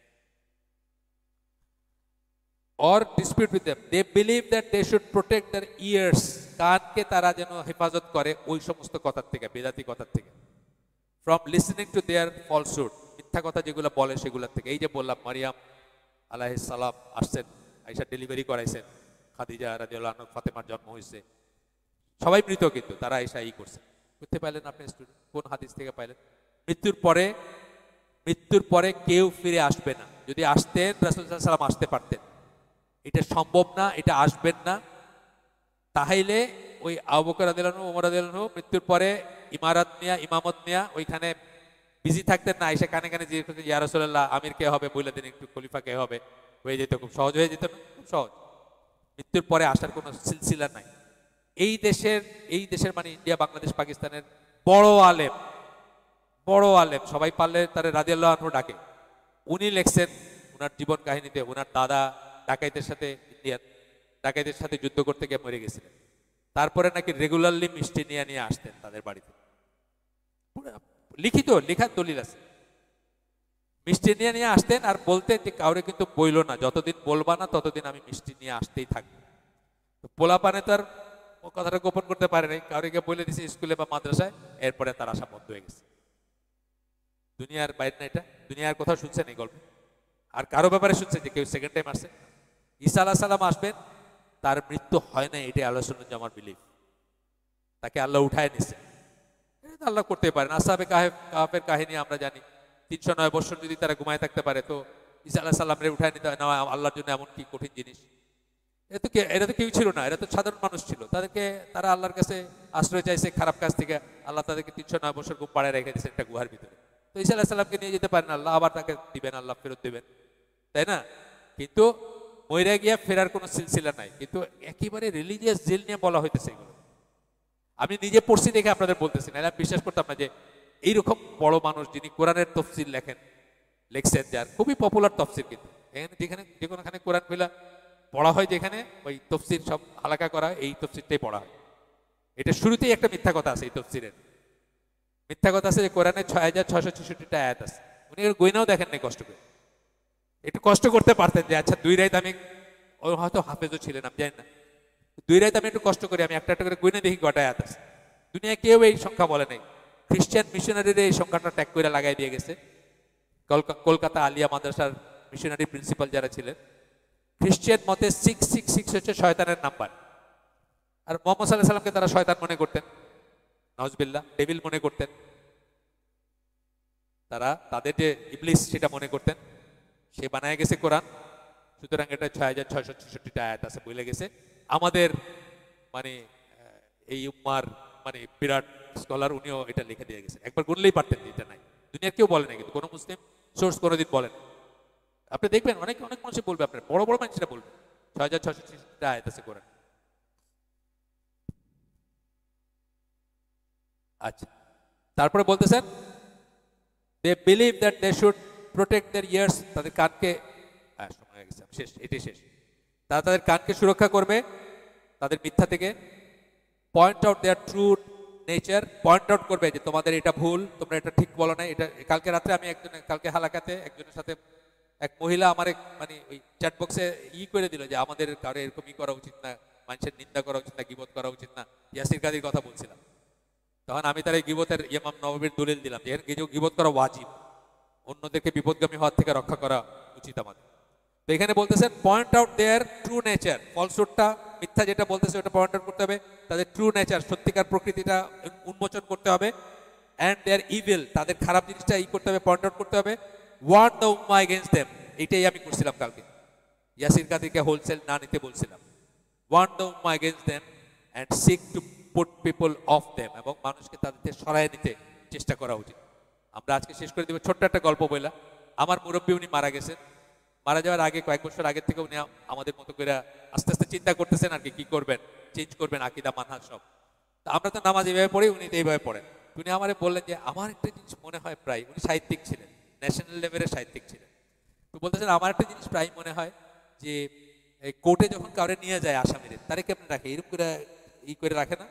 or dispute with them, they believe that they should protect their ears, কানকে তারা যেন হেফাজত করে ওই সমস্ত কথার থেকে, বেদাতি কথার থেকে, from listening to their falsehood, মিথ্যা কথা যেগুলো বলে সেগুলোর থেকে। এই যে বললাম মারিয়াম আলাইহিস সালাম আসছেন, আয়েশা ডেলিভারি করাইছেন, খাদিজা রাদিয়াল্লাহু আনহা, ফাতেমার জন্ম হয়েছে, সবাই মৃত, কিন্তু তারা আয়েশা এই করছে। করতে পাইলেন আপনি স্টুডেন্ট? কোন হাদিস থেকে পাইলেন? মৃত্যুর পরে কেউ ফিরে আসবে না। যদি আসতেন রাসূল সাল্লাল্লাহু আলাইহি ওয়াসাল্লাম আসতে পারতেন, এটা সম্ভব না, এটা আসবেন না। তাহলে ওই আবু বকর রাদিয়াল্লাহু আনহু, ওমর রাদিয়াল্লাহু আনহু মৃত্যুর পরে ইমামত নিয়া ওইখানে বিজি থাকতেন না? এসে কানে কানে জিজ্ঞেস করতেন, ইয়া রাসূলুল্লাহ আমির কে হবে, বলে দিন একটু, খলিফা কে হবে। হয়ে যেত, খুব সহজ হয়ে যেত না? খুব সহজ। মৃত্যুর পরে আসার কোনো সিলসিলা নাই। এই দেশের মানে ইন্ডিয়া, বাংলাদেশ, পাকিস্তানের বড় আলেম সবাই পারলে তারে রাদিয়াল্লাহু আনহু ডাকে। উনি লেখছেন ওনার জীবন কাহিনীতে, ওনার দাদা ইন্ডিয়ান ডাকাইতের সাথে যুদ্ধ করতে গিয়ে মরে গেছিলেন। তারপরে নাকি রেগুলারলি মিষ্টি নিয়ে আসতেন তাদের বাড়িতে, লেখার দলিল আছে। মিষ্টি নিয়ে আসতেন আর বলতেন যে কাউরে কিন্তু বইলো না, যতদিন বলবা না ততদিন আমি মিষ্টি নিয়ে আসতেই থাকবো। পোলাপানে তো আর কথাটা গোপন করতে পারে নাই, কাউরে গিয়ে বলে দিছে স্কুলে বা মাদ্রাসায়, এরপরে তার আশা বন্ধ হয়ে গেছে। দুনিয়ার বাইরে না এটা, দুনিয়ার কোথাও শুনছেন এই গল্প? আর কারো ব্যাপারে শুনছেন যে কেউ সেকেন্ড টাইম আসছে? ঈসা আলাইহিস সালাম আসবেন, তার মৃত্যু হয় না, এটাই আলোচনা আমার বিলিফ। তাকে আল্লাহ উঠায় নিছে। এটা আল্লাহ করতে পারেন। আসহাবে কাহাফের কাহিনী আমরা জানি, 309 বছর যদি তারা ঘুমায় থাকতে পারে, তো ঈসা আলাইহিস সালামরে উঠায় নিতে নেওয়া আল্লাহর জন্য এমন কি কঠিন জিনিস? এরা তো কেউ ছিল না, এরা তো সাধারণ মানুষ ছিল। তারা আল্লাহর কাছে আশ্রয় চাইছে খারাপ কাজ থেকে, আল্লাহ তাদেরকে 309 বছর ঘুম পাড়ায় রেখে দিয়েছে একটা গুহার ভিতরে। তো ঈসা আলাইহিস সালামকে নিয়ে যেতে পারেন আল্লাহ, আবার তাকে দিবেন, আল্লাহ ফেরত দিবেন, তাই না? কিন্তু মইরা গিয়া ফেরার কোনো সিলসিলা নাই। কিন্তু একেবারে রিলিজিয়াস জেল নিয়ে বলা হইতেছে এগুলো। আমি নিজে পড়ছি দেখে আপনাদের বলতেছি না, আমি বিশ্বাস করতাম না যে এইরকম বড় মানুষ যিনি কোরআনের তফসির লেখছেন, যার খুবই পপুলার তফসির, কিন্তু যেখানে যে কোনোখানে কোরআন খুলা পড়া হয়, যেখানে ওই তফসির সব হালাকা করা, এই তফসিরটাই পড়া হয়। এটা শুরুতেই একটা মিথ্যা কথা আছে, এই তফসিরের মিথ্যা কথা আছে যে কোরআনে 6666টা আয়াত আছে। উনি গইনাও দেখেন নাই কষ্ট করে। একটু কষ্ট করতে পারতেন যে আচ্ছা 2 রাত আমি, হয়তো হাফেজও ছিলেন আমি জানি না, 2 রাত আমি একটু কষ্ট করি, আমি একটা একটা করে গুনে দেখি কটা আয়াত আছে। দুনিয়ায় কেউ এই সংখ্যা বলে নাই। খ্রিস্টান মিশনারিরা এই সংখ্যাটা ট্যাগ করে লাগাই দিয়ে গেছে। কলকাতা আলিয়া মাদ্রাসার মিশনারি প্রিন্সিপাল যারা ছিলেন, খ্রিস্টান মতে 666 হচ্ছে শয়তানের নাম্বার। আর মুহাম্মদ সাল্লাল্লাহু আলাইহি সাল্লামকে তারা শয়তান মনে করতেন, নাউজুবিল্লাহ, ডেভিল মনে করতেন। তারা তাদের যে ইবলিস সেটা মনে করতেন। সে বানায় গেছে কোরআন, সুতরাং এটা 6666টা আয়াত আছে বলে গেছে। আমাদের মানে এই উম্মার মানে বিরাট স্কলার, উনিও এটা লিখে দিয়ে গেছে। একবার গুনলেই পারতেন যে এটা নাই। দুনিয়ার কেউ বলে না, কিন্তু কোনো মুসলিম সোর্স কোনোদিন বলেন। আপনি দেখবেন অনেক অনেক মানুষ বলবে, আপনার বড় বড় মানুষরা বলবে 6666টা আয়াত আছে কোরআন। আচ্ছা, তারপরে বলতেছেন they believe that they should protect their ears, তাদের কানকে, সময় হয়ে গেছে, শেষ, এটাই শেষ। তারা তাদের কানকে সুরক্ষা করবে তাদের মিথ্যা থেকে। Point out their true nature, point out করবে যে তোমাদের এটা ভুল, তোমরা এটা ঠিক বলো না। এটা কালকে রাত্রে আমি কালকে হালাকাতে একজনের সাথে এক মহিলা আমার মানে ওই চ্যাট বক্সে করে দিল যে আমাদের কারো এরকম করা উচিত না, মানুষের নিন্দা করা উচিত না, গীবত করা উচিত না। ইয়াসির কাদির কথা বলছিলাম, তখন আমি তার এই গীবতের ইমাম নববীর দলিল দিলাম যে গীবত করা ওয়াজিব, অন্যদেরকে বিপদগামী হওয়ার থেকে রক্ষা করা উচিত আমাদের। তো এখানে বলতেছেন point out their true nature, ফলসুটটা মিথ্যা যেটা বলতেছে ওটা পয়েন্ট আউট করতে হবে। তাদের ট্রু নেচার, সত্যিকার প্রকৃতিটা উন্মোচন করতে হবে। অ্যান্ড দেয়ার ইভিল, তাদের খারাপ জিনিসটা করতে হবে, পয়েন্ট আউট করতে হবে। ওয়ার্ন দ্য উম্মাহ এগেইনস্ট দেম, এইটাই আমি করছিলাম কালকে, ইয়াসির কাদিরকে হোলসেল না নিতে বলছিলাম। ওয়ার্ন দ্য উম্মাহ against them and seek to put people off them, এবং মানুষকে তাদের সরায় নিতে চেষ্টা করা উচিত। আমরা আজকে শেষ করে দেব ছোট্ট একটা গল্প বইলা। আমার মুরব্বী, উনি মারা গেছেন। মারা যাওয়ার আগে কয়েক বছর আগের থেকে উনি আমাদের মতো করে আস্তে আস্তে চিন্তা করতেছেন আর কি করবেন, চেঞ্জ করবেন আকীদা মানহাজ সব। তো আমরা তো নামাজ এইভাবে পড়ি, উনি তো এইভাবে পড়েন। উনি আমারে বললেন যে আমার একটা জিনিস মনে হয়, প্রায় উনি সাহিত্যিক ছিলেন, ন্যাশনাল লেভেলের সাহিত্যিক ছিলেন। তো বলতেছেন আমার একটা জিনিস প্রায় মনে হয় যে কোর্টে যখন কাউরে নিয়ে যায় আসামিদের, তারে কেমন রাখে, এরকম করে করে রাখে না?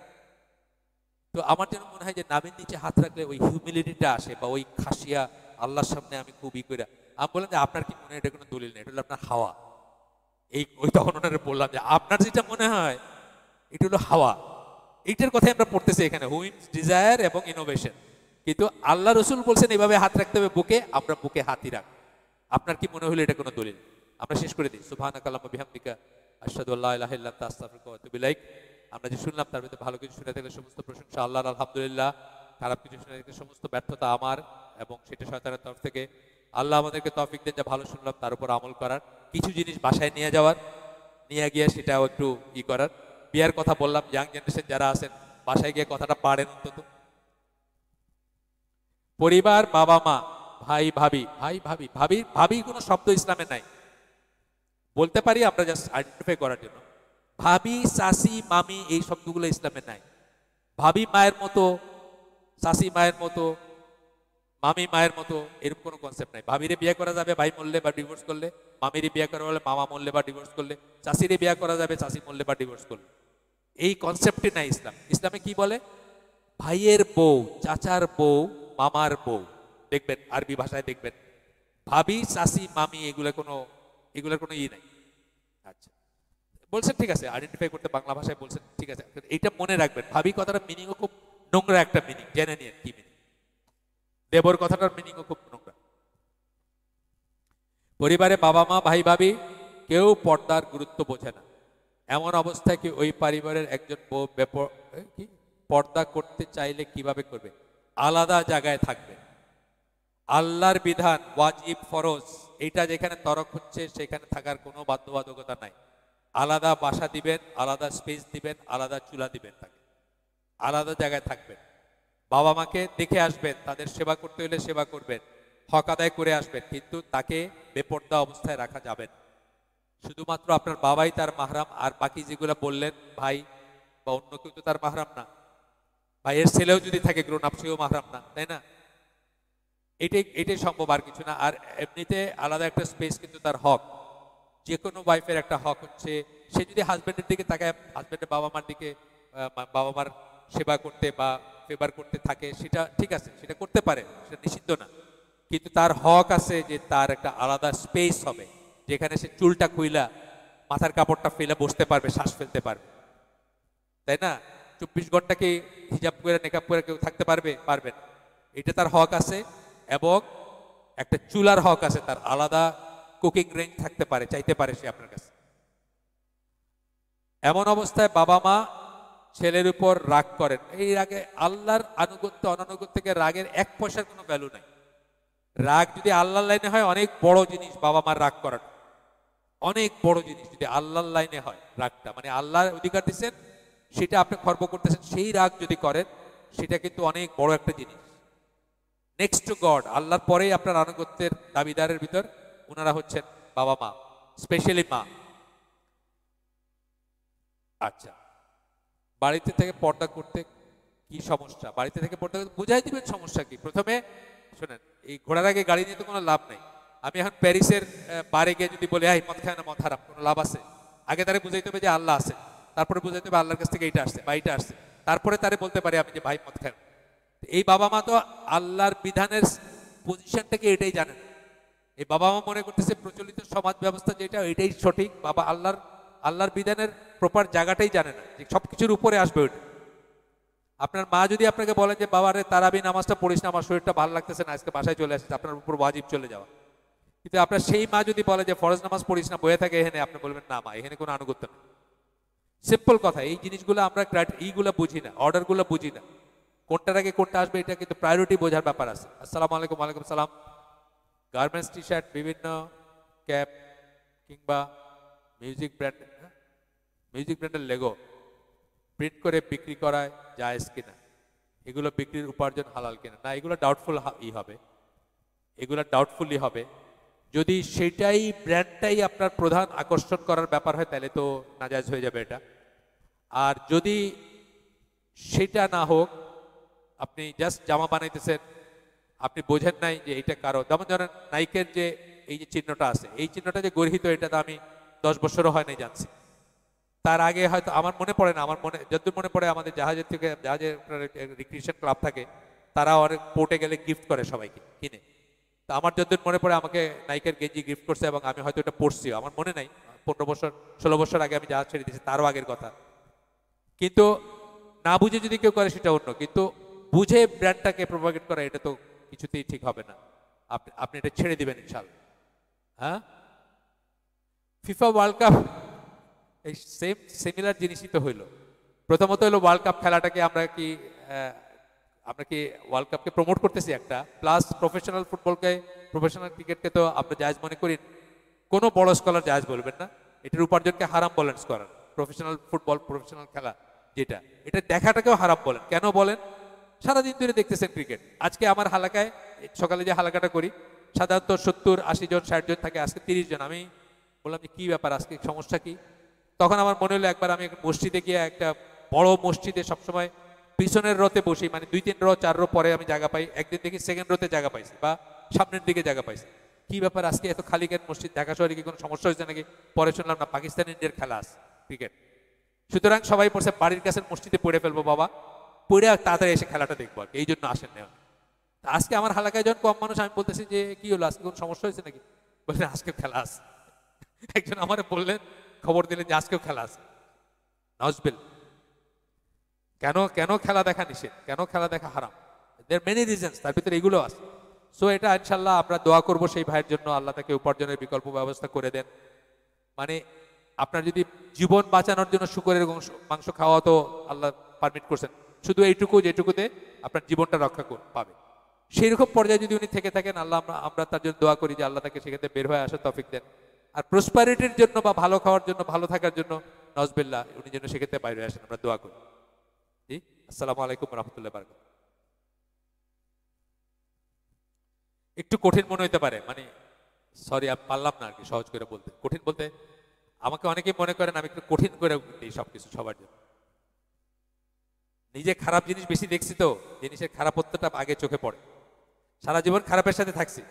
তো আমার যেন মনে হয় যে নামের নিচে হাত রাখলে ওই হিউমিলিটিটা আসে, বা ওই খাসিয়া আল্লাহর সামনে আমি খুব করে। আমি বললাম যে আপনার কি মনে হয় এটা কোনো দলিল নেই, এটা হলো আপনার হাওয়া। ওই তখন ওনারা বললাম যে আপনার যেটা মনে হয় এটা হলো হাওয়া। এইটার কথাই আমরা পড়তেছি এখানে, হুইন্স ডিজায়ার এবং ইনোভেশন। কিন্তু আল্লাহ রসুল বলছেন এভাবে হাত রাখতে হবে বুকে, আমরা বুকে হাতই রাখ। আপনার কি মনে হলো এটা কোনো দলিল? আমরা শেষ করে দিই। সুবহানাকাল্লাহুম্মা বিহামদিকা আশহাদু আল্লা ইলাহা ইল্লা আনতা আস্তাগফিরুকা ওয়া আতুবু ইলাইক। আমরা যে শুনলাম তার ভিতরে ভালো কিছু শুনে থাকলে সমস্ত প্রশংসা আল্লাহর, আলহামদুলিল্লাহ। খারাপ কিছু শুনে থাকলে সমস্ত ব্যর্থতা আমার, এবং সেটা শয়তানের তরফ থেকে। আল্লাহ আমাদেরকে তৌফিক দেন যা ভালো শুনলাম তার উপর আমল করার, কিছু জিনিস বাসায় নিয়ে যাওয়ার, নিয়ে গিয়ে সেটাও একটু করার। বিয়ার কথা বললাম, ইয়াং জেনারেশন যারা আছেন বাসায় গিয়ে কথাটা পারেন অন্তত। পরিবার, বাবা মা, ভাই ভাবি, ভাবি কোনো শব্দ ইসলামে নাই, বলতে পারি আমরা জাস্ট আইডেন্টিফাই করার জন্য। ভাবি, চাচি, মামি, এই শব্দগুলো ইসলামে নাই। ভাবি মায়ের মতো, চাচি মায়ের মতো, মামি মায়ের মতো, এরকম কোনো কনসেপ্ট নাই। ভাবিরে বিয়ে করা যাবে ভাই মরলে বা ডিভোর্স করলে, মামিরে বিয়ে করা হলে মামা মরলে বা ডিভোর্স করলে, চাচিরে বিয়ে করা যাবে চাচি মরলে বা ডিভোর্স করলে। এই কনসেপ্টই নাই ইসলাম। ইসলামে কি বলে? ভাইয়ের বউ, চাচার বউ, মামার বউ। দেখবেন আরবি ভাষায় দেখবেন ভাবি, চাচি, মামি, এগুলোর কোনো নাই। আচ্ছা, বলছেন ঠিক আছে, আইডেন্টিফাই করতে বাংলা ভাষায় বলছেন ঠিক আছে, এইটা মনে রাখবেন। ভাবি কথাটার মিনিংও খুব নোংরা একটা মিনিং, জেনে নিন কি মিনিং। দেবর কথাটার মিনিংও খুব নোংরা। পরিবারে বাবা মা, ভাই ভাবি, কেউ পর্দার গুরুত্ব বোঝে না। এমন অবস্থায় কি ওই পরিবারের একজন বউ পর্দা করতে চাইলে কিভাবে করবে? আলাদা জায়গায় থাকবে। আল্লাহর বিধান ওয়াজিব ফরজ এটা যেখানে তরক হচ্ছে সেখানে থাকার কোনো বাধ্যবাধকতা নাই। আলাদা বাসা দিবেন, আলাদা স্পেস দিবেন, আলাদা চুলা দিবেন, তাকে আলাদা জায়গায় থাকবেন। বাবা মাকে দেখে আসবেন, তাদের সেবা করতে হলে সেবা করবেন, হক আদায় করে আসবেন, কিন্তু তাকে বেপর্দা অবস্থায় রাখা যাবে না। শুধুমাত্র আপনার বাবাই তার মাহরাম, আর বাকি যেগুলো বললেন ভাই বা অন্য কেউ তো তার মাহরাম না। ভাইয়ের ছেলেও যদি থাকে গ্রোন আপ, সেও মাহরাম না, তাই না? এটাই সম্ভব, আর কিছু না। আর এমনিতে আলাদা একটা স্পেস কিন্তু তার হক। যে কোনো ওয়াইফের একটা হক হচ্ছে সে যদি হাজব্যান্ডের দিকে তাকায়, হাজব্যান্ডের বাবা মার দিকে বাবা মার সেবা করতে বা ফেভার করতে থাকে, সেটা ঠিক আছে, সেটা করতে পারে, সেটা নিষিদ্ধ না। কিন্তু তার হক আছে যে তার একটা আলাদা স্পেস হবে যেখানে সে চুলটা খুইলা মাথার কাপড়টা ফেলে বসতে পারবে, শ্বাস ফেলতে পারবে, তাই না? 24 ঘন্টা কি হিজাব করে মেকআপ করে কেউ থাকতে পারবে? পারবে না। এটা তার হক আছে। এবং একটা চুলার হক আছে, তার আলাদা কুকিং রেঞ্জ থাকতে পারে, চাইতে পারে সে আপনার কাছে। এমন অবস্থায় বাবা মা ছেলের উপর রাগ করেন, এই রাগে আল্লাহর আনুগত্য অনানুগত্য থেকে রাগের 1 পয়সার কোনো ভ্যালু নাই। রাগ যদি আল্লাহর লাইনে হয় অনেক বড় জিনিস, বাবা মার রাগ করাটা অনেক বড় জিনিস। যদি আল্লাহর লাইনে হয় রাগটা, মানে আল্লাহর অধিকার দিচ্ছেন সেটা আপনি খর্ব করতেছেন, সেই রাগ যদি করেন সেটা কিন্তু অনেক বড় একটা জিনিস। নেক্সট টু গড, আল্লাহর পরেই আপনার আনুগত্যের দাবিদারের ভিতর ওনারা হচ্ছেন বাবা মা, স্পেশালি মা। আচ্ছা, বাড়িতে থেকে পর্দা করতে কি সমস্যা? বাড়িতে থেকে পর্দা করতে বুঝাই দিবেন সমস্যা কি। প্রথমে শোনেন, এই ঘোড়ার আগে গাড়ি নিয়ে তো কোনো লাভ নাই। আমি এখন প্যারিসের বারে গিয়ে যদি বলি এই মদ খায় না, মদ হারাম, কোনো লাভ আছে? আগে তারে বুঝাইতে হবে যে আল্লাহ আছে, তারপরে বুঝাইতে হবে আল্লাহর কাছ থেকে এইটা আসছে বা এইটা আসছে, তারপরে তারে বলতে পারি আমি যে ভাই মদ খায় না। এই বাবা মা তো আল্লাহর বিধানের পজিশনটাকে এটাই জানে না। এই বাবা মা মনে করতেছে প্রচলিত সমাজ ব্যবস্থা যেটা এটাই সঠিক। বাবা আল্লাহর বিধানের প্রপার জায়গাটাই জানে না, যে সবকিছুর উপরে আসবে ওইটা। আপনার মা যদি আপনাকে বলে যে বাবা রে তারাবি নামাজটা পড়িস না, আমার শরীরটা ভালো লাগতেছে না, আজকে বাসায় চলে আসছে, আপনার উপর ওয়াজিব চলে যাওয়া। কিন্তু আপনার সেই মা যদি বলে যে ফরজ নামাজ পড়িস না, বয়ে থাকে এখানে, আপনি বলবেন না মা এখানে কোনো আনুগত্য নেই। সিম্পল কথা। এই জিনিসগুলো আমরা এইগুলো বুঝি না, অর্ডারগুলো বুঝি না, কোনটার আগে কোনটা আসবে এটা কিন্তু প্রায়োরিটি বোঝার ব্যাপার আছে। আসসালামু আলাইকুম। ওয়ালাইকুম সালাম। গার্মেন্টস, টি শার্ট, বিভিন্ন ক্যাপ কিংবা মিউজিক ব্র্যান্ডের লেগো প্রিন্ট করে বিক্রি করায় জায়েজ কিনা? এগুলো বিক্রির উপার্জন হালাল কিনা? না, এগুলো ডাউটফুলি হবে। যদি সেটাই ব্র্যান্ডটাই আপনার প্রধান আকর্ষণ করার ব্যাপার হয় তাহলে তো নাজায়েজ হয়ে যাবে এটা। আর যদি সেটা না হোক, আপনি জাস্ট জামা বানাইতেছেন, আপনি বোঝেন নাই যে এটা কারো, যেমন ধরেন নাইকের যে এই যে চিহ্নটা আছে, এই চিহ্নটা যে গর্হিত এটা তো আমি 10 বছরও হয় নাই জানছি। তার আগে হয়তো আমার মনে পড়ে না, আমার যতদূর মনে পড়ে আমাদের জাহাজের রিক্রিয়েশন ক্লাব থাকে, তারা অনেক পোর্টে গেলে গিফট করে সবাইকে কিনে। তো আমার যতদূর মনে পড়ে আমাকে নাইকের গেঞ্জি গিফট করছে এবং আমি হয়তো এটা পড়ছি, আমার মনে নাই, 15-16 বছর আগে আমি জাহাজ ছেড়ে দিয়েছি, তারও আগের কথা। কিন্তু না বুঝে যদি কেউ করে সেটা অন্য, কিন্তু বুঝে ব্র্যান্ডটাকে প্রোপাগেট করা এটা তো কিছুতেই ঠিক হবে না। আপনি এটা ছেড়ে দিবেন ইনশাআল্লাহ। হ্যাঁ, ফিফা ওয়ার্ল্ড কাপ এই সিমিলার জিনিসই তো হইলো। প্রথমত হলো ওয়ার্ল্ড কাপ খেলাটাকে আমরা কি ওয়ার্ল্ড কাপকে প্রমোট করতেছি একটা, প্লাস প্রফেশনাল ক্রিকেটকে তো আমরা জায়েজ মনে করি। কোনো বড় স্কলার জায়েজ বলবেন না, এটার উপার্জনকে হারাম বলেন স্কলার। প্রফেশনাল খেলা যেটা, এটা দেখাটাকেও হারাম বলেন। কেন বলেন? সারাদিন ধরে দেখতেছেন ক্রিকেট। আজকে আমার হালাকায় সকালে যে হালাকাটা করি সাধারণত 70-80 জন 60 জন থাকে, আজকে 30 জন। আমি বললাম যে কি ব্যাপার, আজকে সমস্যা কি? তখন আমার মনে হলো একবার আমি মসজিদে গিয়ে, একটা বড় মসজিদে সবসময় পিছনের রোতে বসি, মানে 2-3 রো 4 রো পরে আমি জায়গা পাই। একদিন দেখি সেকেন্ড রোতে জায়গা পাইছি বা সামনের দিকে জায়গা পাইছি। কি ব্যাপার, আজকে এত খালি কেন মসজিদ? ঢাকা শহরে কি কোনো সমস্যা হয়েছে নাকি? পরে শুনলাম না, পাকিস্তান ইন্ডিয়ার খেলা আছে ক্রিকেট। সুতরাং সবাই পড়ছে বাড়ির কাছে মসজিদে পড়ে ফেলবো বাবা, পড়ে তাড়াতাড়ি এসে খেলাটা দেখবো আর কি, এই জন্য আসেন না। আজকে আমার হালাকায় যখন কম মানুষ, আমি বলতেছি যে কি হলো, আজকে কোনো সমস্যা হয়েছে নাকি? বললেন আজকে খেলা আছে। একজন আমার বললেন, খবর দিলেন যে আজকেও খেলা আছে। নাউজুবিল্লাহ। কেন খেলা দেখা নিষেধ, কেন খেলা দেখা হারাম? দেয়ার মেনি রিজনস, তার ভিতরে এগুলো আছে। সো এটা ইনশাল্লাহ আমরা দোয়া করব সেই ভাইয়ের জন্য, আল্লাহ তাকে উপার্জনের বিকল্প ব্যবস্থা করে দেন। মানে আপনার যদি জীবন বাঁচানোর জন্য শুকরের মাংস খাওয়া তো আল্লাহ পারমিট করছেন, শুধু এইটুকু যেটুকুতে আপনার জীবনটা রক্ষা পাবে। সেই রকম পর্যায়ে যদি উনি থেকে থাকেন, আল্লাহ আমরা তার জন্য দোয়া করি যে আল্লাহ তাকে সেক্ষেত্রে বের হয়ে আসার তৌফিক দেন। আর প্রসপারিটির জন্য বা ভালো খাওয়ার জন্য, ভালো থাকার জন্য নজবিল্লাহ উনি যেন সেক্ষেত্রে বাইরে আসেন, আমরা দোয়া করি। জি, আসসালামু আলাইকুম রহমতুল্লাহ বারাকাতুহু। একটু কঠিন মনে হতে পারে, মানে সরি আমি পারলাম না আর কি সহজ করে বলতে। কঠিন বলতে আমাকে অনেকেই মনে করেন আমি একটু কঠিন করে দিই সবকিছু সবার জন্য। নিজে খারাপ জিনিস বেশি দেখছি তো জিনিসের খারাপত্বটা আগে চোখে পড়ে, সারা জীবন খারাপের সাথে থাকছি।